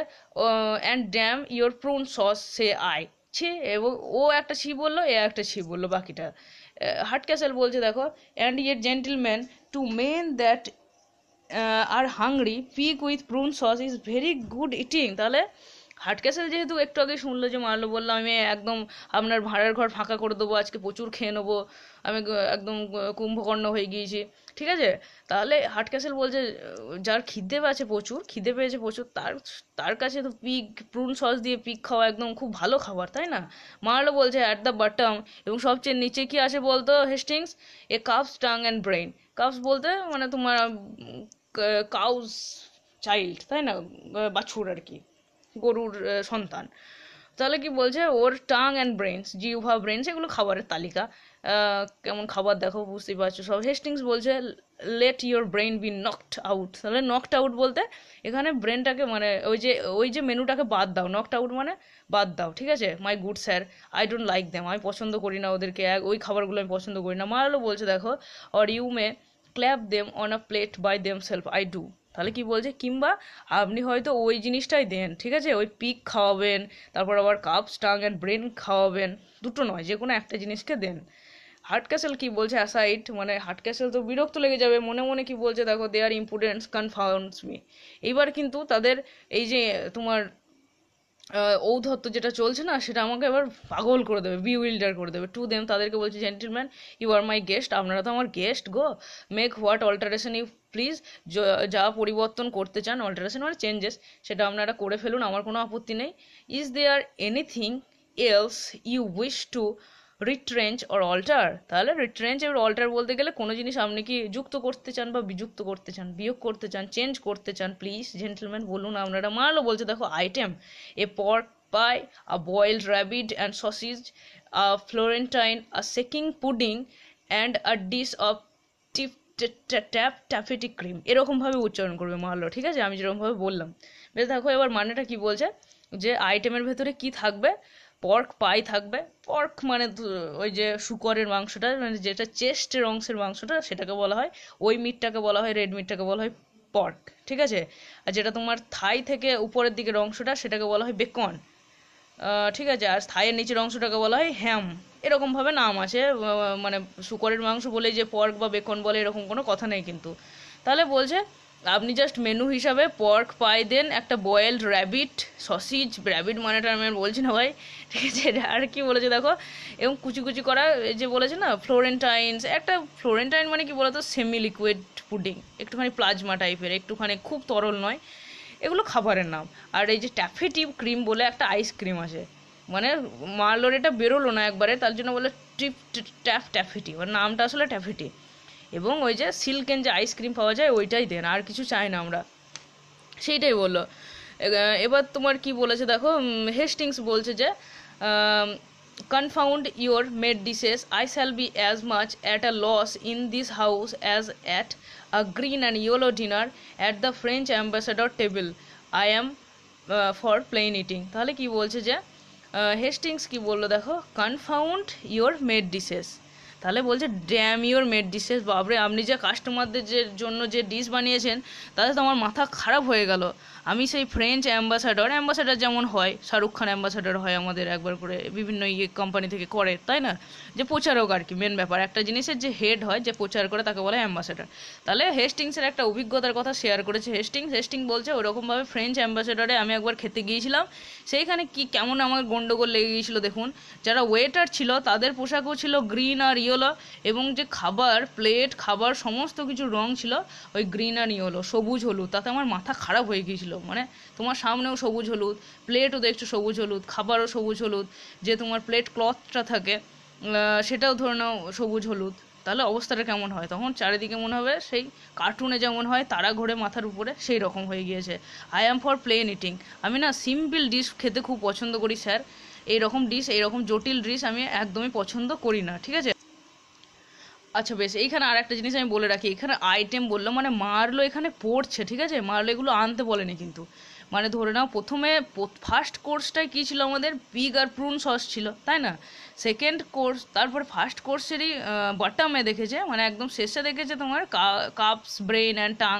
and damn your prune sauce say I, ছি, এবং ও একটা ছি বললো, এ একটা ছি বললো, বাকিটা। হার্ট ক্যাসেল বলছে দেখো, and yet gentleman to men that are hungry, pig with prune sauce is very good eating. তাহলে হার্ট ক্যাসেল যেহেতু একটু আগে শুনলো যে মারলো বললো আমি একদম আপনার ভাড়ার ঘর ফাঁকা করে দেবো, আজকে প্রচুর খেয়ে নেবো, আমি একদম কুম্ভকর্ণ হয়ে গিয়েছি, ঠিক আছে। তাহলে হার্ট ক্যাসেল বলছে যার খিদে পেয়েছে প্রচুর, খিদে পেয়েছে প্রচুর, তার তার কাছে তো পিক প্রুন সস দিয়ে পিক খাওয়া একদম খুব ভালো খাবার, তাই না? মারলো বলছে অ্যাট দ্য বটম, এবং সবচেয়ে নিচে কি আছে বলতো Hastings, A cups tongue and brain. Cups বলতে মানে তোমার কাউস চাইল্ড, তাই না, বাছুর আর কি, গরুর সন্তান। তাহলে কি বলছে, ওর টাং অ্যান্ড ব্রেনস, জিহ্বা ব্রেনস, এগুলো খাবারের তালিকা। কেমন খাবার দেখো বুঝতেই পারছো সব। হেস্টিংস বলছে let your brain be knocked out. তাহলে নকড আউট বলতে এখানে ব্রেনটাকে মানে ওই যে মেনুটাকে বাদ দাও, নকড আউট মানে বাদ দাও, ঠিক আছে। মাই good sir, I don't like them, আমি পছন্দ করি না ওদেরকে, ওই খাবারগুলো আমি পছন্দ করি না। মারালো বলছে দেখো, or you may clap them on a plate by them self, I do. তাহলে কি বলছে, কিংবা আপনি হয়তো ওই জিনিসটাই দেন, ঠিক আছে, ওই পিক খাওয়াবেন, তারপর আবার কাপস টাং অ্যান্ড ব্রেন খাওয়াবেন, দুটো নয় যে কোনো একটা জিনিসকে দেন। হার্ট ক্যাসেল কি বলছে, অ্যাসাইড, মানে হার্ট ক্যাসেল তো বিরক্ত লেগে যাবে, মনে মনে কি বলছে দেখো, দে আর ইম্পুডেন্স কনফাউন্ডস মি। এইবার কিন্তু তাদের এই যে তোমার ঔদ্ধত্য যেটা চলছে না, সেটা আমাকে এবার পাগল করে দেবে, বিউইল্ডার করে দেবে। টু দেম, তাদেরকে বলছে, gentleman you are my guest, আপনারা তো আমার গেস্ট গো, make what alteration you please, যা পরিবর্তন করতে চান, অল্টারেশন মানে চেঞ্জেস, সেটা আপনারা করে ফেলুন, আমার কোনো আপত্তি নেই। Is there anything else you wish to retrench or alter? তাহলে রিট্রেঞ্চ এবার অল্টার বলতে গেলে কোনো জিনিস আপনি কি যুক্ত করতে চান বা বিযুক্ত করতে চান, বিয়োগ করতে চান, চেঞ্জ করতে চান, প্লিজ জেন্টলম্যান বলুন আপনারা। মারলো বলছে দেখো, item a pork pie, a boiled rabbit and sausage, a Florentine, a shaking pudding and a dish of tiff taffety cream, এরকমভাবে উচ্চারণ করবে মারলো, ঠিক আছে, আমি যেরকমভাবে বললাম। বেশ দেখো এবার মানেটা কি বলছে, যে আইটেমের ভেতরে কি থাকবে, পর্ক পাই থাকবে। পর্ক মানে ওই যে শুকরের মাংসটা, মানে যেটা চেস্টের অংশের মাংসটা, সেটাকে বলা হয়, ওই মিটটাকে বলা হয়, রেড মিটটাকে বলা হয় পর্ক, ঠিক আছে। আর যেটা তোমার থাই থেকে উপরের দিকের অংশটা, সেটাকে বলা হয় বেকন, ঠিক আছে। আর থাইয়ের নিচের অংশটাকে বলা হয় হ্যাম। এরকমভাবে নাম আছে, মানে শুকরের মাংস বলে যে পর্ক বা বেকন বলে এরকম কোনো কথা নেই কিন্তু। তাহলে বলছে আপনি জাস্ট মেনু হিসাবে পর্ক পাই দেন, একটা বয়েলড র্যাবিট সসিজ, র্যাবিট মানেটা আমি আর বলছি না ভাই, ঠিক আছে। আর কি বলেছে দেখো, এবং কুচি কুচি করা, এই যে বলেছে না ফ্লোরেন্টাইনস, একটা ফ্লোরেন্টাইন মানে কি বলতো, সেমি লিকুইড পুডিং, একটুখানি প্লাজমা টাইপের, একটুখানি খুব তরল নয়, এগুলো খাবারের নাম। আর এই যে ট্যাফেটি ক্রিম বলে একটা আইসক্রিম আছে, মানে মার্লোর এটা বেরোলো না একবারে, তার জন্য বলে ট্যাফেটি, মানে নামটা আসলে ট্যাফেটি। এবং ওই যে সিল্কেন যে আইসক্রিম পাওয়া যায় ওইটাই দেন, আর কিছু চাই না আমরা, সেইটাই বললো। এবার তোমার কি বলেছে দেখো, হেস্টিংস বলছে যে confound your made dishes, I shall be as much at a loss in this house as at a green and yellow dinner at the French ambassador table. I am for plain eating. তাহলে কি বলছে যে হেস্টিংস কি বললো দেখো, কনফাউন্ড ইয়োর মেড ডিশেস, তাহলে বলছে ড্যাম ইয়োর মেড ডিশেস। বাবরে, আপনি যে কাস্টমারদের যে জন্য যে ডিশ বানিয়েছেন তাতে তো আমার মাথা খারাপ হয়ে গেল। আমি সেই ফ্রেঞ্চ অ্যাম্বাসাডার যেমন হয়, শাহরুখ খান অ্যাম্বাসাডার হয় আমাদের একবার করে, বিভিন্ন কোম্পানি থেকে করে, তাই না, যে প্রচারক আর কি, মেন ব্যাপার একটা জিনিসের যে হেড হয়, যে প্রচার করে, তাকে বলে অ্যাম্বাসাডার। তাহলে হেস্টিংসের একটা অভিজ্ঞতার কথা শেয়ার করেছে হেস্টিং বলছে ওরকমভাবে ফ্রেঞ্চ অ্যাম্বাসাডারে আমি একবার খেতে গিয়েছিলাম, সেইখানে কি কেমন আমার গন্ডগোল লেগে গিয়েছিল দেখুন। যারা ওয়েটার ছিল তাদের পোশাকও ছিল গ্রিন আর ইয়েলো, এবং যে খাবার প্লেট, খাবার সমস্ত কিছু রং ছিল ওই গ্রিন আর ইয়েলো, সবুজ হলুদ, তাতে আমার মাথা খারাপ হয়ে গিয়েছিল। মানে তোমার সামনেও সবুজ হলুদ, প্লেটও দেখছো সবুজ হলুদ, খাবারও সবুজ হলুদ, যে তোমার প্লেট ক্লথটা থাকে সেটাও ধরে নাও সবুজ হলুদ, তাহলে অবস্থাটা কেমন হয় তখন? চারিদিকে মনে হবে সেই কার্টুনে যেমন হয় তারা ঘোরে মাথার উপরে, সেই রকম হয়ে গিয়েছে। I am for plain eating, আমি না সিম্পল ডিশ খেতে খুব পছন্দ করি স্যার, এইরকম ডিশ, এইরকম জটিল ডিশ আমি একদমই পছন্দ করি না, ঠিক আছে। আচ্ছা বেশ, এইখানে আর একটা জিনিস আমি বলে রাখি, এখানে আইটেম বললো মানে মারলো এখানে পড়ছে, ঠিক আছে, মারলো এগুলো আনতে বলেনি কিন্তু। মানে ধরে নাও প্রথমে ফার্স্ট কোর্সটাই কী ছিল আমাদের, পিগ আর প্রুন সস ছিল, তাই না। সেকেন্ড কোর্স, তারপর ফার্স্ট কোর্সেরই বটমে দেখেছে, মানে একদম শেষে দেখেছে তোমার কাপস, ব্রেন অ্যান্ড টাং,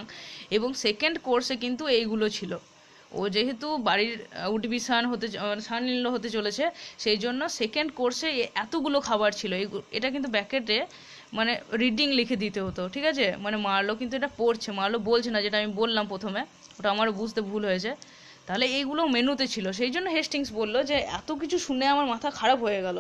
এবং সেকেন্ড কোর্সে কিন্তু এইগুলো ছিল। ও যেহেতু বাড়ির উঠবি সানইনল হতে চলেছে, সেই জন্য সেকেন্ড কোর্সে এতগুলো খাবার ছিল। এটা কিন্তু ব্যাকেটে মানে রিডিং লিখে দিতে হতো, ঠিক আছে। মানে মারলো কিন্তু এটা পড়ছে, মারলো বলছে না, যেটা আমি বললাম প্রথমে, ওটা আমারও বুঝতে ভুল হয়েছে। তাহলে এইগুলো মেনুতে ছিল, সেই জন্য হেস্টিংস বললো যে এত কিছু শুনে আমার মাথা খারাপ হয়ে গেল।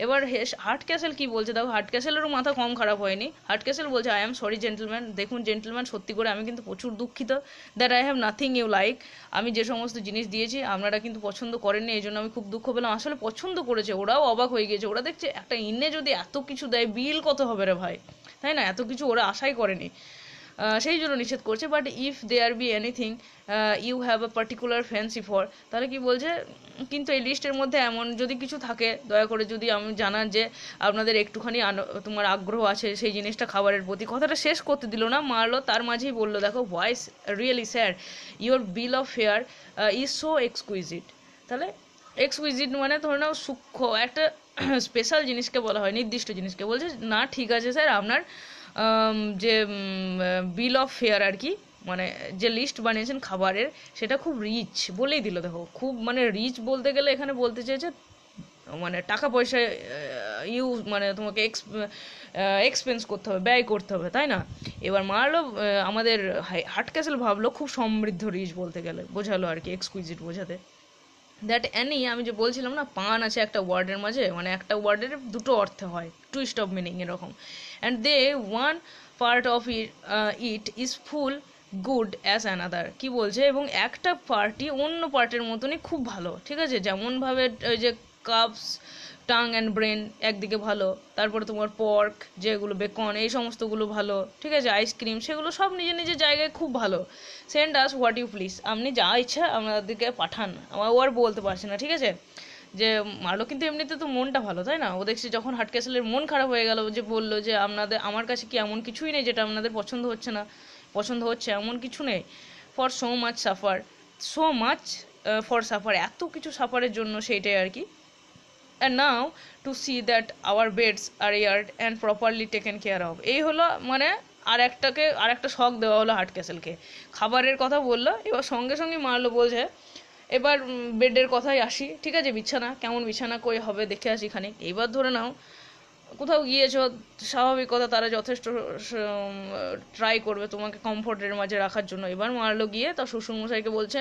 এবার হার্ট ক্যাসেল কি বলছে দেখো, হার্ট ক্যাসেলেরও মাথা কম খারাপ হয়নি। হার্ট ক্যাসেল বলছে আই এম সরি জেন্টলম্যান, দেখুন জেন্টলম্যান, সত্যি করে আমি কিন্তু প্রচুর দুঃখিত, that I have nothing you like, আমি যে সমস্ত জিনিস দিয়েছি আপনারা কিন্তু পছন্দ করেননি, এই জন্য আমি খুব দুঃখ পেলাম। আসলে পছন্দ করেছে, ওরাও অবাক হয়ে গিয়েছে, ওরা দেখছে একটা ইনে যদি এত কিছু দেয় বিল কত হবে রে ভাই, তাই না, এত কিছু ওরা আশাই করেনি, সেই জন্য নিষেধ করছে। But if there be anything you have a particular fancy for, তাহলে কি বলছে, কিন্তু এই লিস্টের মধ্যে এমন যদি কিছু থাকে দয়া করে যদি আমি জানান যে আপনাদের একটুখানি তোমার আগ্রহ আছে সেই জিনিসটা খাবারের প্রতি। কথাটা শেষ করতে দিল না, মারলো তার মাঝেই বললো দেখো, voice really sir, your bill of fare is so exquisite. তাহলে এক্সকুইজিট মানে ধরে নাও সূক্ষ্ম একটা স্পেশাল জিনিসকে বলা হয়, নির্দিষ্ট জিনিসকে বলছে না, ঠিক আছে স্যার, আপনার যে বিল অফ ফেয়ার আর কি, মানে যে লিস্ট বানিয়েছেন খাবারের, সেটা খুব রিচ বলেই দিল দেখো, খুব মানে রিচ বলতে গেলে এখানে বলতে চেয়েছে মানে টাকা পয়সা মানে তোমাকে এক্সপেন্স করতে হবে, ব্যয় করতে হবে, তাই না। এবার মারলো আমাদের হার্ট ক্যাসেল ভাবলো খুব সমৃদ্ধ রিচ বলতে গেলে, বোঝালো আর কি, এক্সকুইজিট বোঝাতে। দ্যাট অ্যানি, আমি যে বলছিলাম না পান আছে একটা ওয়ার্ডের মাঝে, মানে একটা ওয়ার্ডের দুটো অর্থে হয়, টুইস্ট অফ মিনিং এরকম, and the one part of it is full good as another, কি বলছে, এবং একটা পার্টি অন্য পার্টের মতনই খুব ভালো, ঠিক আছে। যেমনভাবে ওই যে কাপস, টাং অ্যান্ড ব্রেন একদিকে ভালো, তারপরে তোমার পর্ক যেগুলো, বেকন, এই সমস্তগুলো ভালো, ঠিক আছে, আইসক্রিম, সেগুলো সব নিজের নিজের জায়গায় খুব ভালো। Send us what you please, আপনি যা ইচ্ছা আমাদেরকে পাঠান, ও আর বলতে পারছে না, ঠিক আছে। যে মারলো কিন্তু এমনিতে তো মনটা ভালো, তাই না, ও দেখছি যখন হার্ট ক্যাসেলের মন খারাপ হয়ে গেল, যে বললো যে আমার কাছে কি এমন কিছুই নেই যেটা আপনাদের পছন্দ হচ্ছে না, পছন্দ হচ্ছে এমন কিছু নেই, ফর সো মাচ সাফার, এত কিছু সাফারের জন্য, সেইটাই আর কি। and now to see that our beds are aired and properly taken care of. এই হলো মানে আর একটা শখ দেওয়া হলো হার্ট ক্যাসেলকে। খাবারের কথা বললো, এবার সঙ্গে সঙ্গে মারলো, বলছে এবার বেডের কথাই আসি, ঠিক আছে, বিছানা কেমন, বিছানা কই হবে দেখে আসি খানিক। এইবার ধরে নাও কোথাও গিয়েছো, স্বাভাবিক কথা, তারা যথেষ্ট ট্রাই করবে তোমাকে কমফোর্টের মাঝে রাখার জন্য। এবার মারলো গিয়ে তার শ্বশুরমশাইকে বলছে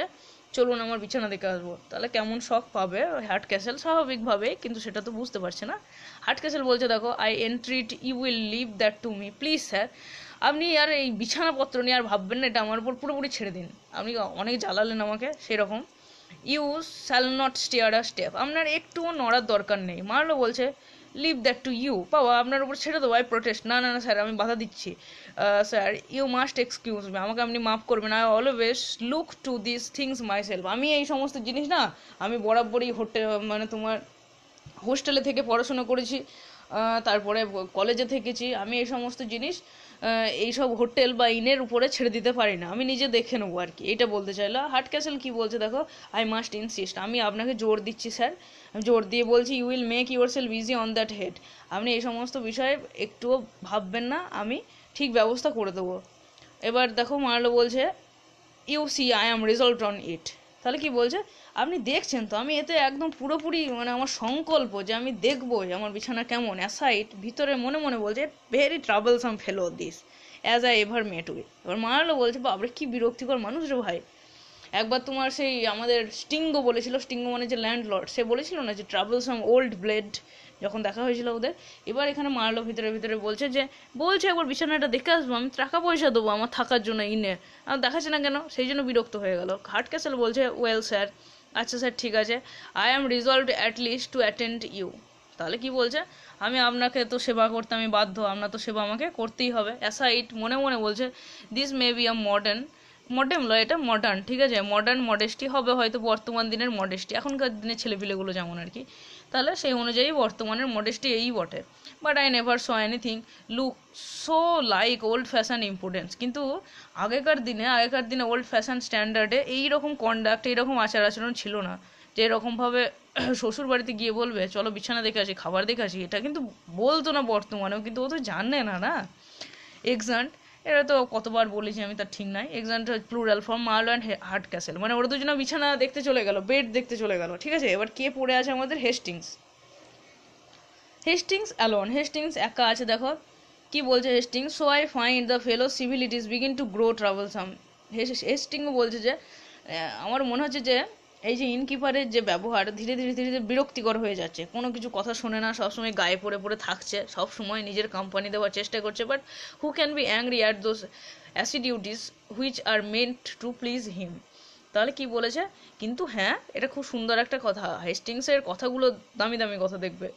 চলুন আমার বিছানা দেখে আসবো। তাহলে কেমন শখ পাবে হার্ট ক্যাসেল স্বাভাবিকভাবে, কিন্তু সেটা তো বুঝতে পারছে না। হার্ট ক্যাসেল বলছে দেখো, I entreat you will leave that to me please sir, আপনি আর এই বিছানাপত্র নিয়ে আর ভাববেন না, এটা আমার উপর পুরোপুরি ছেড়ে দিন, আপনি অনেক জ্বালালেন আমাকে সেরকম। You shall not stir a step, আপনার একটুও নড়ার দরকার নেই। মারলো বলছে লিভ দ্যাট টু ইউ, বাবা আপনার উপর ছেড়ে দেবো, আই প্রোটেস্ট, না না না স্যার আমি বাধা দিচ্ছি, sir you must excuse me, আমাকে আপনি মাফ করবেন, I always look to this things myself, আমি এই সমস্ত জিনিস না, আমি বরাবরই মানে তোমার হোস্টেলে থেকে পড়াশোনা করেছি, তারপরে কলেজে থেকেছি, আমি এই সমস্ত জিনিস এইসব হোটেল বা ইনের উপরে ছেড়ে দিতে পারি না, আমি নিজে দেখে নেবো আর কি, এইটা বলতে চাইলো। হার্ট ক্যাসেল কি বলছে দেখো, আই মাস্ট ইনসিস্ট, আমি আপনাকে জোর দিচ্ছি স্যার, আমি জোর দিয়ে বলছি, you will make your self easy on that head, আপনি এই সমস্ত বিষয়ে একটুও ভাববেন না, আমি ঠিক ব্যবস্থা করে দেবো। এবার দেখো মারলো বলছে you see I am resolved on it, তাহলে কি বলছে, আপনি দেখছেন তো আমি এতে একদম পুরোপুরি মানে আমার সংকল্প যে আমি দেখবোই আমার বিছানা কেমন। অ্যাসাইড ভিতরে মনে মনে বলছে very troublesome fellow this as I ever mate with. এবার মারলো বলছে বাবরে কি বিরক্তিকর মানুষ রে ভাই, একবার তোমার সেই আমাদের স্টিঙ্গো বলেছিল, স্টিঙ্গো মানে যে ল্যান্ডলর্ড, সে বলেছিল না যে ট্রাভেলসাম ওল্ড ব্লেড, যখন দেখা হয়েছিল ওদের। এবার এখানে মারলো ভিতরে ভিতরে বলছে যে বলছে একবার বিছানাটা দেখে আসবো, আমি টাকা পয়সা দেবো আমার থাকার জন্য ইনে, আর দেখাচ্ছে না কেন, সেই জন্য বিরক্ত হয়ে গেল। হার্ট ক্যাসেল বলছে ওয়েল স্যার, আচ্ছা স্যার ঠিক আছে, I am resolved at least to attend you, তাহলে কি বলছে, আমি আপনাকে তো সেবা করতে আমি বাধ্য, আপনার তো সেবা আমাকে করতেই হবে। অ্যাসাইড মনে মনে বলছে this may be a modern লয়, এটা মডার্ন, ঠিক আছে, মডার্ন মডেস্টি হবে হয়তো, বর্তমান দিনের মডেস্টি, এখনকার দিনের ছেলেপিলেগুলো যেমন আর কি, তাহলে সেই অনুযায়ী বর্তমানের মডেস্টি এই বটে। But I never saw anything look so like old fashion importance, কিন্তু আগেকার দিনে ওল্ড ফ্যাশন স্ট্যান্ডার্ডে এইরকম কন্ডাক্ট, এইরকম আচার আচরণ ছিল না, যে এরকমভাবে শ্বশুর বাড়িতে গিয়ে বলবে চলো বিছানা দেখে আসি, খাবার দেখে আসি, এটা কিন্তু বলতো না বর্তমানেও, কিন্তু ও তো জানে না না। এক্সান্ট, এটা তো কতবার বলেছি আমি, তার ঠিক নাই। Exeunt plural form Marlow and Hardcastle, মানে ওরা দুজনে বিছানা দেখতে চলে গেল, বেড দেখতে চলে গেল, ঠিক আছে। এবার কে পড়ে আছে আমাদের, হেস্টিংস। হেস্টিংস অ্যালোন, হেস্টিংস একা আছে, দেখো কি বলছে Hastings, so I find the fellow's civilities begin to grow troublesome. হেস্টিংও বলছে যে আমার মনে হচ্ছে যে এই যে ইনকিপারের যে ব্যবহার ধীরে ধীরে ধীরে ধীরে বিরক্তিকর হয়ে যাচ্ছে, কোনো কিছু কথা শোনে না, সবসময় গায়ে পড়ে পড়ে থাকছে, সবসময় নিজের কোম্পানি দেওয়ার চেষ্টা করছে, but who can be angry at those assiduities which are meant to please him. তাহলে কি বলেছে, কিন্তু হ্যাঁ এটা খুব সুন্দর একটা কথা, হেস্টিংসের কথাগুলো দামি দামি কথা, দেখবে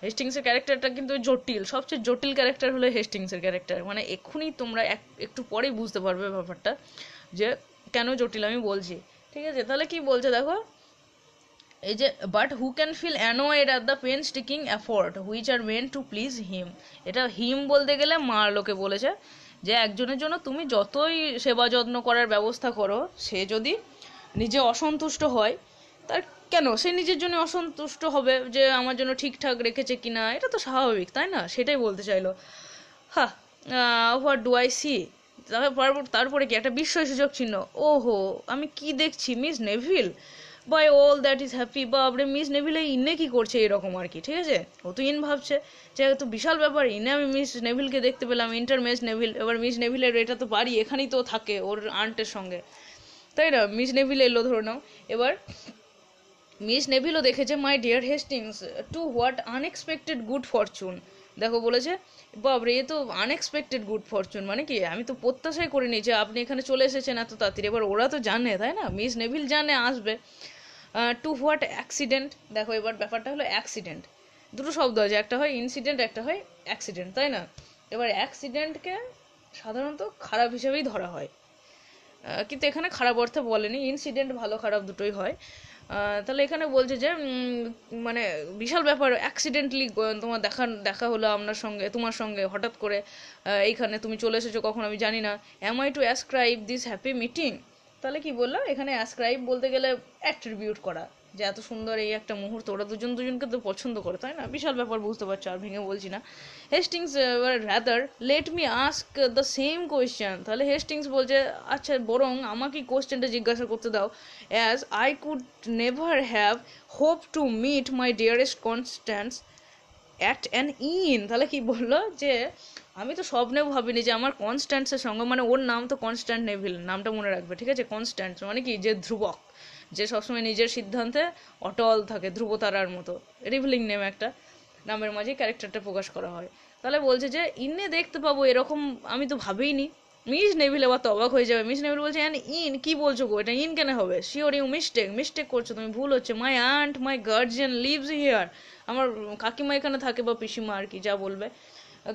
হেস্টিংসের ক্যারেক্টারটা কিন্তু জটিল, সবচেয়ে জটিল ক্যারেক্টার হলো হেস্টিংসের ক্যারেক্টার, মানে এক্ষুনি তোমরা একটু পরেই বুঝতে পারবে ব্যাপারটা যে কেন জটিল আমি বলছি, ঠিক আছে। তাহলে কি বলছে দেখো, এই যে but who can feel annoyed at the pain sticking effort which are meant to please him, এটা হিম বলতে গেলে মারলোকে বলেছে যে একজনের জন্য তুমি যতই সেবা যত্ন করার ব্যবস্থা করো, সে যদি নিজে অসন্তুষ্ট হয়, তার কেন সে নিজের জন্য অসন্তুষ্ট হবে যে আমার জন্য ঠিকঠাক রেখেছে কিনা, এটা তো স্বাভাবিক তাই না, সেটাই বলতে চাইলো। হ্যাঁ, হোয়াট ডু আই সি, তারপরে কি একটা বিস্ময়সূচক চিহ্ন, ওহো আমি কি দেখছি, Miss Neville by all that is happy, বা আপনি মিস নেভিল এই ইনে কি করছে এরকম আর কি, ঠিক আছে। ও তো ইন ভাবছে যে তো বিশাল ব্যাপার, ইনে আমি মিস নেভিলকে দেখতে পেলাম, ইন্টার মিস নেভিল, এবার মিস নেভিলের এটা তো বাড়ি এখানেই তো থাকে ওর আন্টের সঙ্গে, তাই না, মিস নেভিল এলো ধরে নাও। এবার মিস নেভিলও দেখেছে my dear Hastings to what unexpected good fortune, দেখো বলেছে বাবরে এ তো আনএক্সপেক্টেড গুড ফরচুন, মানে কি আমি তো প্রত্যাশাই করিনি যে আপনি এখানে চলে এসেছেন এত তাড়াতাড়ি। এবার ওরা তো জানে তাই না, মিস নেভিল জানে আসবে। টু হোয়াট অ্যাক্সিডেন্ট, দেখো এবার ব্যাপারটা হলো অ্যাক্সিডেন্ট, দুটো শব্দ আছে, একটা হয় ইনসিডেন্ট একটা হয় অ্যাক্সিডেন্ট, তাই না। এবার অ্যাক্সিডেন্টকে সাধারণত খারাপ হিসেবেই ধরা হয়, কিন্তু এখানে খারাপ অর্থে বলেনি, ইনসিডেন্ট ভালো খারাপ দুটোই হয়। তাহলে এখানে বলছে যে মানে বিশাল ব্যাপার, অ্যাক্সিডেন্টলি তোমার দেখা হলো তোমার সঙ্গে হঠাৎ করে, এইখানে তুমি চলে এসেছো কখন আমি জানি না, am I to ascribe this happy meeting, তাহলে কি বললো এখানে অ্যাসক্রাইব বলতে গেলে অ্যাট্রিবিউট করা, যে এত সুন্দর এই একটা মুহূর্ত, ওরা দুজন দুজনকে তো পছন্দ করে, তাই না? বিশাল ব্যাপার, বুঝতে পারছো, আর ভেঙে বলছি না। Hastings rather let me ask the same question. তাহলে হেস্টিংস বলছে আচ্ছা বরং আমাকে কোয়েশ্চেনটা জিজ্ঞাসা করতে দাও, as I could never have hope to meet my dearest Constance at an inn. তাহলে কি বললো যে আমি তো স্বপ্নেও ভাবিনি যে আমার কনস্ট্যান্সের সঙ্গে, মানে ওর নাম তো কনস্ট্যান্ট নেভিল, নামটা মনে রাখবে, ঠিক আছে? কনস্ট্যান্ট মানে কি, যে ধ্রুবক, যে সবসময় নিজের সিদ্ধান্তে অটল থাকে, ধ্রুবতারার মতো। রিভিলিং নেম একটা, নামের মাঝে ক্যারেক্টারটা প্রকাশ করা হয়। তাহলে বলছে যে ইনে দেখতে পাবো এরকম আমি তো ভাবিনি। মিস নেভিল এবার তো অবাক হয়ে যাবে। মিস নেভিল বলছে ইন কি বলছো গো, এটা ইন কেন হবে? শিওর ইউ মিস্টেক করছো তুমি, ভুল হচ্ছে। My aunt my guardian lives here. আমার কাকিমা এখানে থাকে, বা পিসিমা আর কি, যা বলবে।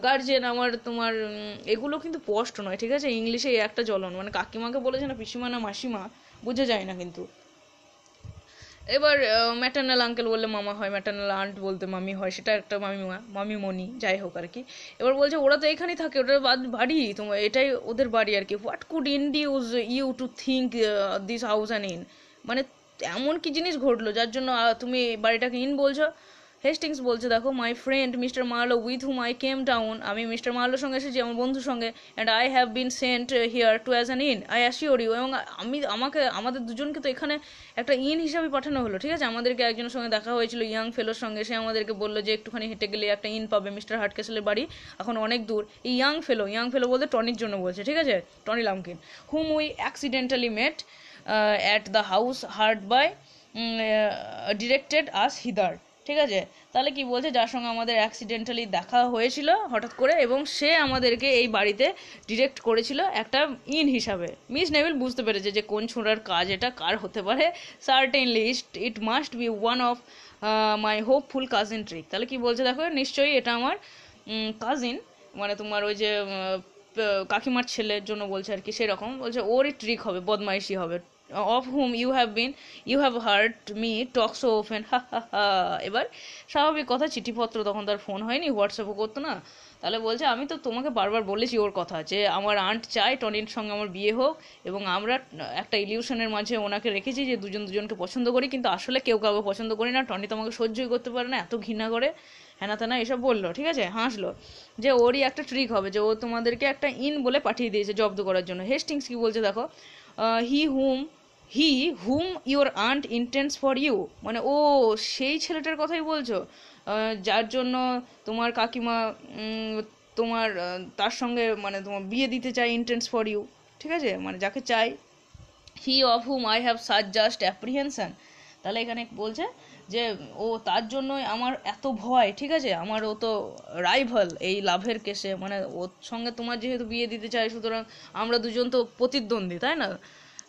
গার্জিয়ান আমার, তোমার এগুলো কিন্তু স্পষ্ট নয়, ঠিক আছে? ইংলিশে একটা জ্বলন, মানে কাকিমাকে বলেছে না পিসিমা না মাসিমা বোঝা যায় না কিন্তু। এবার ম্যাটার্নাল আঙ্কেল বললে মামা হয়, ম্যাটার্নাল আন্ট বলতে মামি হয়, সেটা একটা মামিমা, মামিমণি, যাই হোক আর কি। এবার বলছে ওরা তো এখানেই থাকে, ওটা বাড়ি, তোমার এটাই ওদের বাড়ি আর কি। What could induce you to think this house an inn? মানে এমন কি জিনিস ঘটলো যার জন্য তুমি বাড়িটাকে ইন বলছো? হেস্টিংস বলছে দেখো, my friend Mister Marlow with whom I came down, আমি মিস্টার মার্লোর সঙ্গে এসেছি, আমার বন্ধুর সঙ্গে, and I have been sent here to as an inn I assure you. এবং আমাদের দুজনকে তো এখানে একটা ইন হিসাবে পাঠানো হলো, ঠিক আছে? আমাদেরকে একজনের সঙ্গে দেখা হয়েছিল, ইয়াং ফেলোর সঙ্গে, সে আমাদেরকে বললো যে একটুখানি হেঁটে গেলে একটা ইন পাবে, মিস্টার হার্টকেসেলের বাড়ি এখন অনেক দূর। এই ইয়াং ফেলো বলতে টনির জন্য বলছে, ঠিক আছে? Tony Lumpkin, hmm we accidentally met at the house hard by directed us hither, ঠিক আছে? তাহলে কি বলছে, যার সঙ্গে আমাদের অ্যাক্সিডেন্টালি দেখা হয়েছিল হঠাৎ করে, এবং সে আমাদেরকে এই বাড়িতে ডিরেক্ট করেছিল একটা ইন হিসাবে। মিস নেভিল বুঝতে পেরেছে যে কোন ছোঁড়ার কাজ এটা, কার হতে পারে। Certainly it must be one of my hopeful cousin trick. তাহলে কি বলছে দেখো, নিশ্চয়ই এটা আমার কাজিন, মানে তোমার ওই যে কাকিমার ছেলের জন্য বলছে আর কি, সেরকম বলছে ওরই ট্রিক হবে, বদমাইশি হবে। of whom you have heard me talk so often, হা হা হা। এবার স্বাভাবিক কথা, চিঠিপত্র তখন তার ফোন হয়নি, হোয়াটসঅ্যাপও করতো না। তাহলে বলছে আমি তো তোমাকে বারবার বলেছি ওর কথা, যে আমার আন্ট চায় টনির সঙ্গে আমার বিয়ে হোক, এবং আমরা একটা ইলিউশনের মাঝে ওনাকে রেখেছি যে দুজন দুজনকে পছন্দ করি, কিন্তু আসলে কেউ কাউকে পছন্দ করি না। টনি তোমাকে সহ্যই করতে পারে না, এত ঘৃণা করে, হ্যানা তেনা এসব বললো, ঠিক আছে? হাসলো যে ওরই একটা ট্রিক হবে, যে ও তোমাদেরকে একটা ইন বলে পাঠিয়ে দিয়েছে জব্দ করার জন্য। হেস্টিংস কি বলছে দেখো, he whom your aunt intends for you, মানে ও সেই ছেলেটার কথাই বলছো যার জন্য তোমার কাকিমা তোমার তার সঙ্গে মানে তোমার বিয়ে দিতে চাই, ইন্টেন্স ফর ইউ, ঠিক আছে? মানে যাকে চাই। He of whom I have such just apprehension. তাহলে এখানে বলছে যে ও তার জন্যই আমার এত ভয়, ঠিক আছে? আমার ও তো রাইভাল এই লাভের কেসে, মানে ওর সঙ্গে তোমার যেহেতু বিয়ে দিতে চাই, সুতরাং আমরা দুজন তো প্রতিদ্বন্দ্বী, তাই না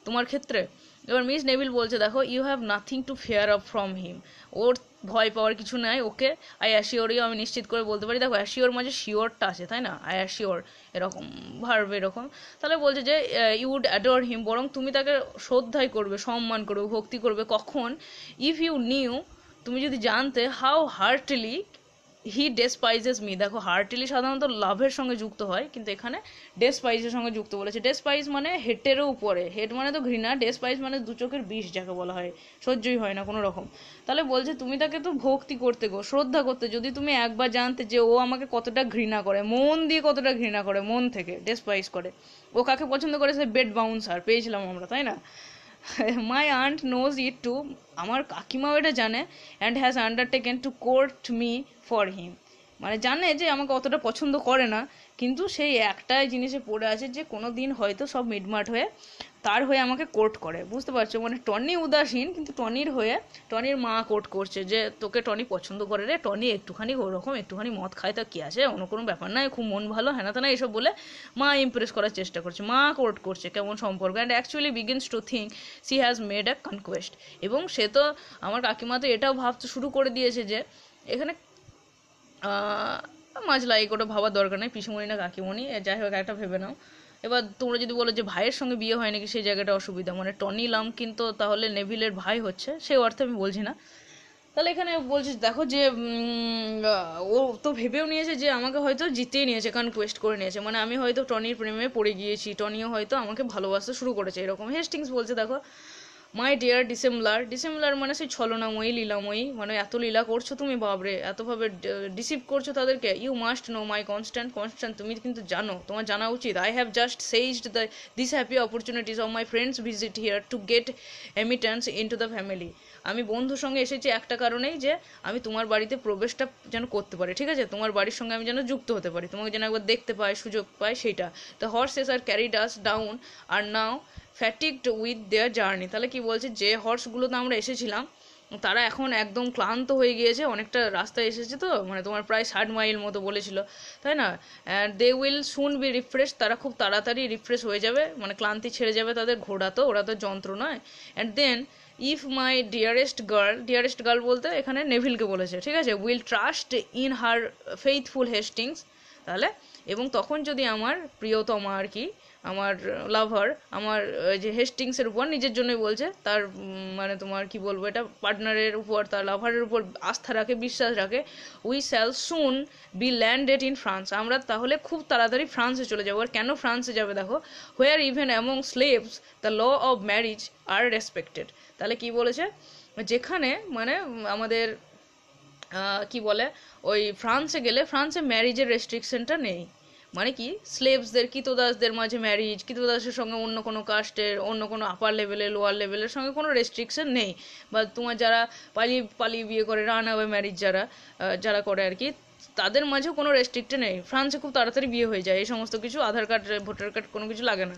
তোমার ক্ষেত্রে? এবার মিস নেভিল বলছে দেখো, you have nothing to fear up from him, ওর ভয় পাওয়ার কিছু নাই ওকে। আই অ্যাসিওর ইউ, আমি নিশ্চিত করে বলতে পারি। দেখো অ্যাসিওর মাঝে শিওরটা আছে, তাই না? আই অ্যাসিওর এরকম ভার্ব এরকম। তাহলে বলছে যে ইউ উড অ্যাডোর হিম, বরং তুমি তাকে শ্রদ্ধাই করবে, সম্মান করবে, ভক্তি করবে। কখন? ইফ ইউ নিউ, তুমি যদি জানতে, হাউ হার্টলি হি ডেসপাইজেস মি। দেখো হার্টলি সাধারণত লাভের সঙ্গে যুক্ত হয়, কিন্তু এখানে ডেসপাইজের সঙ্গে যুক্ত বলেছে। ডেসপাইজ মানে হেটেরও উপরে, হেট মানে তো ঘৃণা, ডেসপাইজ মানে দু চোখের বিষ যাকে বলা হয়, সহ্যই হয় না কোনো রকম। তাহলে বলছে তুমি তাকে তো ভক্তি করতে গো, শ্রদ্ধা করতে, যদি তুমি একবার জানতে যে ও আমাকে কতটা ঘৃণা করে, মন দিয়ে কতটা ঘৃণা করে, মন থেকে ডেসপাইজ করে। ও কাকে পছন্দ করে? সে বেড বাউন্সার পেয়েছিলাম আমরা, তাই না? My aunt knows it too, আমার কাকিমাও এটা জানে, and has undertaken to court me for him, মানে জানে যে আমাকে অতটা পছন্দ করে না, কিন্তু সেই একটাই জিনিসে পড়ে আছে যে কোনো দিন হয়তো সব মিটমাট হয়ে তার হয়ে আমাকে কোর্ট করে, বুঝতে পারছো? মানে টনি উদাসীন, কিন্তু টনির হয়ে টনির মা কোর্ট করছে যে তোকে টনি পছন্দ করে রে, টনি একটুখানি ওরকম একটুখানি মদ খায়, তা কী আছে, অন্য কোনো ব্যাপার নয়, খুব মন ভালো, হ্যানা তেনা এইসব বলে মা ইমপ্রেস করার চেষ্টা করছে, মা কোর্ট করছে কেমন সম্পর্ক। And actually begins to think she has made a conquest, এবং সে তো, আমার কাকিমা তো এটাও ভাবতে শুরু করে দিয়েছে যে এখানে মাঝলাই ওটা ভাবার দরকার নেই, পিসুমণি না কাকিমণি, যাই হোক একটা ভেবে নাও। এবার তোমরা যদি বলো যে ভাইয়ের সঙ্গে বিয়ে হয় নাকি, সেই জায়গাটা অসুবিধা, মানে টনি লাম কিন্তু তাহলে নেভিলের ভাই হচ্ছে, সেই অর্থে আমি বলছি না। তাহলে এখানে বলছি দেখো যে ও তো ভেবেও নিয়েছে যে আমাকে হয়তো জিতেই নিয়েছে, কনকোয়েস্ট করে নিয়েছে, মানে আমি হয়তো টনির প্রেমে পড়ে গিয়েছি, টনিও হয়তো আমাকে ভালোবাসতে শুরু করেছে, এরকম। হেস্টিংস বলছে দেখো, মাই ডিয়ার ডিসেম্বলার, ডিসেম্বলার মানে সেই ছলনাময়ী লীলাময়ী, মানে এত লীলা করছো তুমি বাবরে, এতভাবে ডিসিভ করছো তাদেরকে। You must know my Constance, Constance তুমি কিন্তু জানো, তোমার জানা উচিত। I have just seized the this happy opportunities of my friends visit here to get admittance in to the family. আমি বন্ধুর সঙ্গে এসেছি একটা কারণেই, যে আমি তোমার বাড়িতে প্রবেশটা যেন করতে পারি, ঠিক আছে, তোমার বাড়ির সঙ্গে আমি যেন যুক্ত হতে পারি, তোমাকে যেন একবার দেখতে পাই, সুযোগ পাই, সেইটা। The horses are carried us down are now fatigued with their journey. তাহলে কি বলছে, যে হর্সগুলোতে আমরা এসেছিলাম তারা এখন একদম ক্লান্ত হয়ে গিয়েছে, অনেকটা রাস্তায় এসেছে তো, মানে তোমার প্রায় 60 মাইল মতো বলেছিল, তাই না। And they will soon be refresh, তারা খুব তাড়াতাড়ি রিফ্রেশ হয়ে যাবে, মানে ক্লান্তি ছেড়ে যাবে তাদের, ঘোড়া তো, ওরা তো যন্ত্র নয়। And then if my dearest girl বলতে এখানে নেভিলকে বলেছে, ঠিক আছে, will trust in her faithful Hastings. তাহলে এবং তখন যদি আমার প্রিয়তমা আর কি, আমার লাভার, আমার যে হেস্টিংসের উপর, নিজের জন্যই বলছে, তার মানে তোমার কি বলবো, এটা পার্টনারের উপর, তার লাভারের উপর আস্থা রাখে, বিশ্বাস রাখে, we shall soon B landed in France, আমরা তাহলে খুব তাড়াতাড়ি ফ্রান্সে চলে যাবো। আর কেন ফ্রান্সে যাবে দেখো, where even among slaves the law of marriage are respected. তাহলে কি বলেছে, যেখানে মানে আমাদের কি বলে, ওই ফ্রান্সে গেলে ফ্রান্সে ম্যারিজের রেস্ট্রিকশনটা নেই। মানে কি, স্লেভসদের, কৃতদাসদের মাঝে ম্যারিজ, কৃতদাসের সঙ্গে অন্য কোনো কাস্টের, অন্য কোনো আপার লেভেলের, লোয়ার লেভেলের সঙ্গে কোনো রেস্ট্রিকশন নেই। বা তোমার যারা পালিয়ে পালিয়ে বিয়ে করে, রান অ্যাওয়ে ম্যারিজ যারা যারা করে আর কি, তাদের মাঝেও কোনো রেস্ট্রিক্টে নেই। ফ্রান্সে খুব তাড়াতাড়ি বিয়ে হয়ে যায়, এই সমস্ত কিছু, আধার কার্ড, ভোটার কার্ড, কোনো কিছু লাগে না।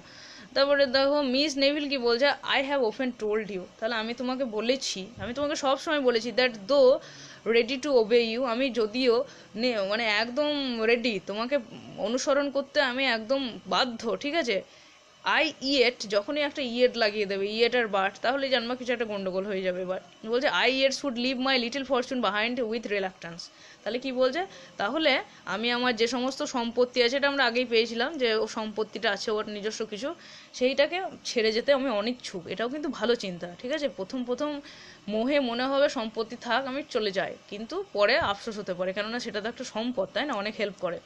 তারপরে দেখো মিস নেভিল কি বলছে, I have often told you, তাহলে আমি তোমাকে বলেছি, আমি তোমাকে সব সময় বলেছি, দ্যাট দো রেডি টু ওবে ইউ, আমি যদিও মানে একদম রেডি তোমাকে অনুসরণ করতে, আমি একদম বাধ্য, ঠিক আছে। আই ইয়েট, যখনই একটা ইয়েট লাগিয়ে দেবে, ইয়েট আর বাট, তাহলে জানবা কিছু একটা গন্ডগোল হয়ে যাবে। এবার বলছে I yet should leave my little fortune behind with reluctance. তাহলে কি বলছে, তাহলে আমি আমার যে সমস্ত সম্পত্তি আছে, এটা আমরা আগেই পেয়েছিলাম যে ও সম্পত্তিটা আছে ওর নিজস্ব কিছু, সেইটাকে ছেড়ে যেতে আমি অনিচ্ছুক। এটাও কিন্তু ভালো চিন্তা, ঠিক আছে। প্রথম প্রথম মোহে মনে হবে সম্পত্তি থাক, আমি চলে যাই, কিন্তু পরে আফসোস হতে পারে, কেননা সেটা তো একটা সম্পদ, তাই না, অনেক হেল্প করে,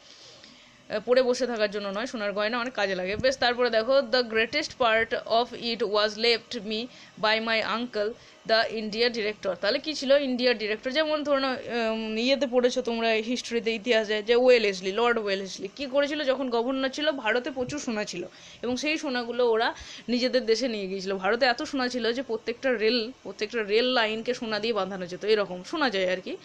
পড়ে বসে থাকার জন্য নয়, সোনার গয়না অনেক কাজে লাগে। বেশ, তারপরে দেখো, the greatest part of it was left me by my uncle the India director. তাহলে কি ছিল ইন্ডিয়ার ডিরেক্টর, যেমন ধরো ইয়েতে পড়েছো তোমরা হিস্ট্রিতে, ইতিহাসে, যে ওয়েলেসলি, লর্ড ওয়েলেসলি কী করেছিল, যখন গভর্নর ছিল ভারতে প্রচুর সোনা ছিল, এবং সেই সোনাগুলো ওরা নিজেদের দেশে নিয়ে গিয়েছিল। ভারতে এত সোনা ছিল যে প্রত্যেকটা রেল লাইনকে সোনা দিয়ে বাঁধানো যেত, এরকম শোনা যায় আর কি।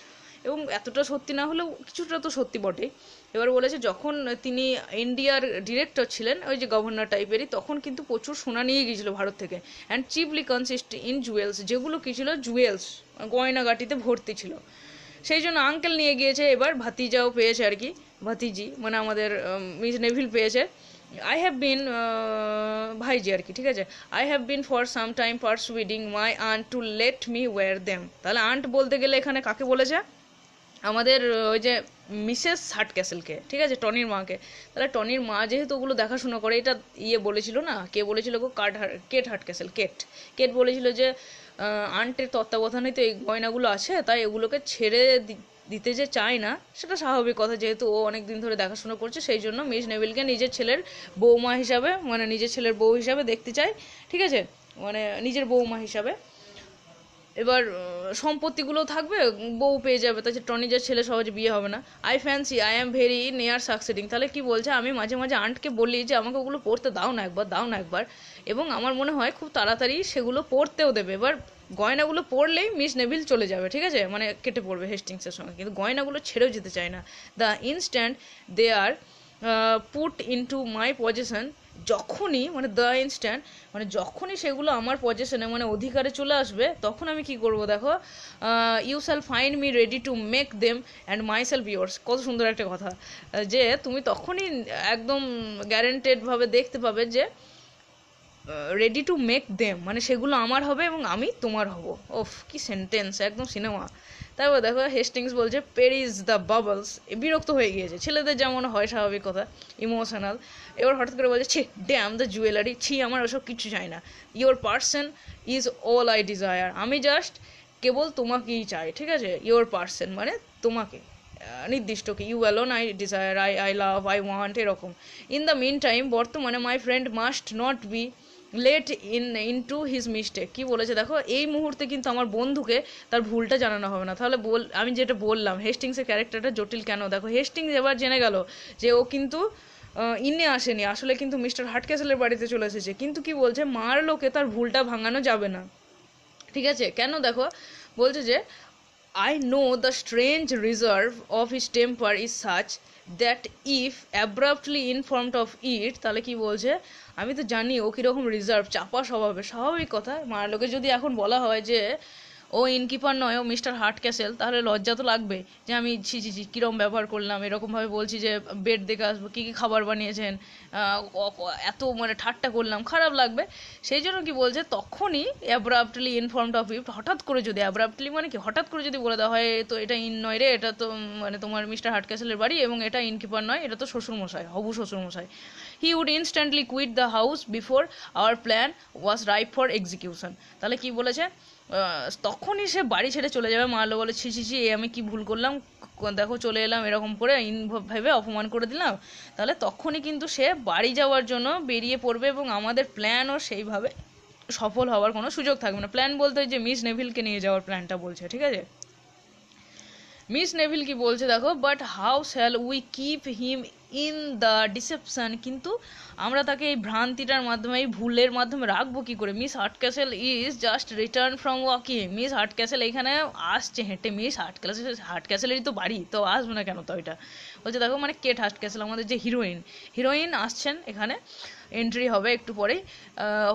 এবং এতটা সত্যি না হলেও কিছুটা তো সত্যি বটে। এবার বলেছে যখন তিনি ইন্ডিয়ার ডিরেক্টর ছিলেন, ওই যে গভর্নর টাইপেরই, তখন কিন্তু প্রচুর সোনা নিয়ে গিয়েছিল ভারত থেকে। অ্যান্ড চিপলি কনসিস্ট ইন জুয়েলস, যেগুলো কী ছিল, জুয়েলস, গয়নাগাটিতে ভর্তি ছিল। সেই জন্য আঙ্কেল নিয়ে গিয়েছে, এবার ভাতিজাও পেয়েছে আর কি, ভাতিজি মানে আমাদের মিস নেভিল পেয়েছে। আই হ্যাভ বিন, ভাইজি আর কি, ঠিক আছে। I have been for some time persuading my aunt to let me wear them. তাহলে আন্ট বলতে গেলে এখানে কাকে বলেছে, আমাদের ওই যে মিসেস হার্টক্যাসেলকে, ঠিক আছে, টনির মাকে। তাহলে টনির মা যেহেতু ওগুলো দেখাশোনা করে, এটা ইয়ে বলেছিল না, কে বলেছিল গো, কেট হার্টক্যাসেল, কেট বলেছিল যে আন্টের তত্ত্বাবধানে তো এই গয়নাগুলো আছে, তাই এগুলোকে ছেড়ে দিতে যে চায় না, সেটা স্বাভাবিক কথা, যেহেতু ও অনেক দিন ধরে দেখাশোনা করছে, সেই জন্য মিস নেভিলকে নিজের ছেলের বৌমা হিসাবে, মানে নিজের ছেলের বউ হিসাবে দেখতে চায়, ঠিক আছে, মানে নিজের বৌমা হিসাবে। এবার সম্পত্তিগুলো থাকবে, বউ পেয়ে যাবে, তাছাড়া টনিজার ছেলে সহজে বিয়ে হবে না। I fancy I am very near সাকসিডিং। তাহলে কি বলছে, আমি মাঝে মাঝে আন্টকে বলি যে আমাকে ওগুলো পড়তে দাও না একবার, এবং আমার মনে হয় খুব তাড়াতাড়ি সেগুলো পড়তেও দেবে। এবার গয়নাগুলো পড়লেই মিস নেভিল চলে যাবে, ঠিক আছে, মানে কেটে পড়বে হেস্টিংসের সঙ্গে, কিন্তু গয়নাগুলো ছেড়েও যেতে চায় না। The instant they are put into my position, যখনই মানে দ্য ইনস্ট্যান্ট মানে যখনই সেগুলো আমার পজিশনে মানে অধিকারে চলে আসবে, তখন আমি কি করব দেখো, you shall find me ready to make them and myself yours. কত সুন্দর একটা কথা, যে তুমি তখনই একদম গ্যারেন্টেডভাবে দেখতে পাবে যে রেডি টু মেক দেম মানে সেগুলো আমার হবে এবং আমি তোমার হব। ওফ, কি সেন্টেন্স, একদম সিনেমা। তারপর দেখো হেস্টিংস বলছে পেরিজ দ্য বাবলস, বিরক্ত হয়ে গিয়েছে, ছেলেদের যেমন হয় স্বাভাবিক কথা, ইমোশনাল। এবার হঠাৎ করে বলছে ছি ড্যাম দ্য জুয়েলারি, ছি আমার ওসব কিছু চাই না। Your person is all I desire, আমি জাস্ট কেবল তোমাকেই চাই, ঠিক আছে। ইয়োর পার্সন মানে তোমাকে, নির্দিষ্ট কি, you alone I desire, I love, I want, এরকম। ইন দ্য মিন টাইম, বর্তমানে my friend must not be let into his mistake. কী বলেছে দেখো, এই মুহূর্তে কিন্তু আমার বন্ধুকে তার ভুলটা জানানো হবে না। তাহলে আমি যেটা বললাম হেস্টিংসের ক্যারেক্টারটা জটিল কেন, দেখো হেস্টিংস এবার জেনে গেল যে ও কিন্তু ইনে আসেনি, আসলে কিন্তু মিস্টার হার্টক্যাসেলের বাড়িতে চলে এসেছে। কিন্তু কি বলছে, মার লোকে তার ভুলটা ভাঙানো যাবে না। ঠিক আছে, কেন দেখো বলছে যে I know the strange reserve of his temper is such that if abruptly informed of it, তাহলে কি বলছে, আমি তো জানি ও কীরকম রিজার্ভ, চাপা স্বভাবের, স্বাভাবিক কথা। মার লোকে যদি এখন বলা হয় যে ও ইনকিপার নয়, ও মিস্টার হার্ট ক্যাসেল, তাহলে লজ্জা তো লাগবে যে আমি ছি ছি ছি কীরকম ব্যবহার করলাম, এরকমভাবে বলছি যে বেড দেখে আসবো, কী কী খাবার বানিয়েছেন, এত মানে ঠাট্টা করলাম, খারাপ লাগবে। সেই জন্য কি বলছে, তখনই অ্যাব্রাপ্টলি ইনফর্মড অফ ইট, হঠাৎ করে যদি, অ্যাব্রাপ্টলি মানে কি, হঠাৎ করে যদি বলে দেওয়া হয় তো এটা ইন নয় রে, এটা তো মানে তোমার মিস্টার হার্ট ক্যাসেলের বাড়ি, এবং এটা ইনকিপার নয়, এটা তো শ্বশুরমশাই, হবু শ্বশুরমশাই। He would instantly quit the house before our plan was ripe for execution. তাহলে কি বলেছে, তখনই সে বাড়ি ছেড়ে চলে যাবে। মারলো বলে ছি ছি ছি, আমি কি ভুল করলাম, দেখো চলে এলাম এরকম করে, ভেবে অপমান করে দিলাম। তাহলে তখনই কিন্তু সে বাড়ি যাওয়ার জন্য বেরিয়ে পড়বে, এবং আমাদের প্ল্যানও সেইভাবে সফল হওয়ার কোনো সুযোগ থাকবে না। প্ল্যান বলতে যে মিস নেভিলকে নিয়ে যাওয়ার প্ল্যানটা বলছে, ঠিক আছে। মিস নেভিল কি বলছে দেখো, but how shall we keep him in the deception, কিন্তু আমরা তাকে এই ভ্রান্তিটার মাধ্যমে, এই ভুলের মাধ্যমে রাখবো কী করে। Miss Hardcastle is just return from walking, Miss Hardcastle এইখানে আসছে হেঁটে, মিস হার্টক্যাসেলেরই তো বাড়ি, তো আসবে না কেন, তো এটা বলছে দেখো, মানে কেট হার্টক্যাসেল আমাদের যে হিরোইন আসছেন এখানে, এন্ট্রি হবে একটু পরেই।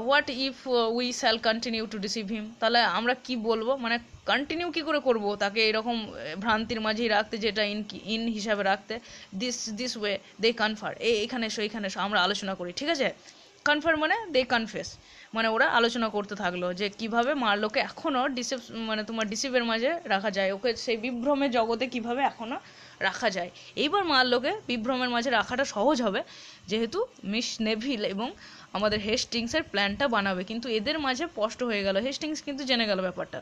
What if we shall continue to deceive him, তাহলে আমরা কি বলবো, মানে কন্টিনিউ কী করে করবো তাকে এরকম ভ্রান্তির মাঝেই রাখতে, যেটা ইন হিসাবে রাখতে। দিস ওয়ে দে কনফার, এখানে এসো এখানে এসো, আমরা আলোচনা করি, ঠিক আছে। কনফার মানে দে কনফেস, মানে ওরা আলোচনা করতে থাকলো যে কিভাবে মারলোকে এখনও মানে তোমার ডিসিভের মাঝে রাখা যায়, ওকে সেই বিভ্রমের জগতে কিভাবে এখনও রাখা যায়। এইবার মারলোকে বিভ্রমের মাঝে রাখাটা সহজ হবে, যেহেতু মিস নেভিল এবং আমাদের হেস্টিংসের প্ল্যানটা বানাবে। কিন্তু এদের মাঝে স্পষ্ট হয়ে গেল, হেস্টিংস কিন্তু জেনে গেল ব্যাপারটা।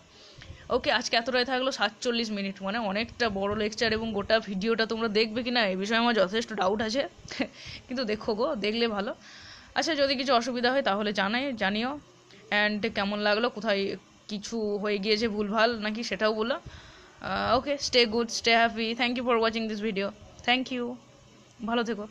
ওকে, আজকে এতটাই থাকলো, 47 মিনিট, মানে অনেকটা বড় লেকচার, এবং গোটা ভিডিওটা তোমরা দেখবে কি না এই বিষয়ে আমার যথেষ্ট ডাউট আছে কিন্তু দেখো গো, দেখলে ভালো। আচ্ছা, যদি কিছু অসুবিধা হয় তাহলে জানিও। অ্যান্ড কেমন লাগলো, কোথায় কিছু হয়ে গিয়েছে ভুলভাল নাকি সেটাও বলো। Okay, stay good, stay happy, thank you for watching this video, thank you, ভালো থেকো।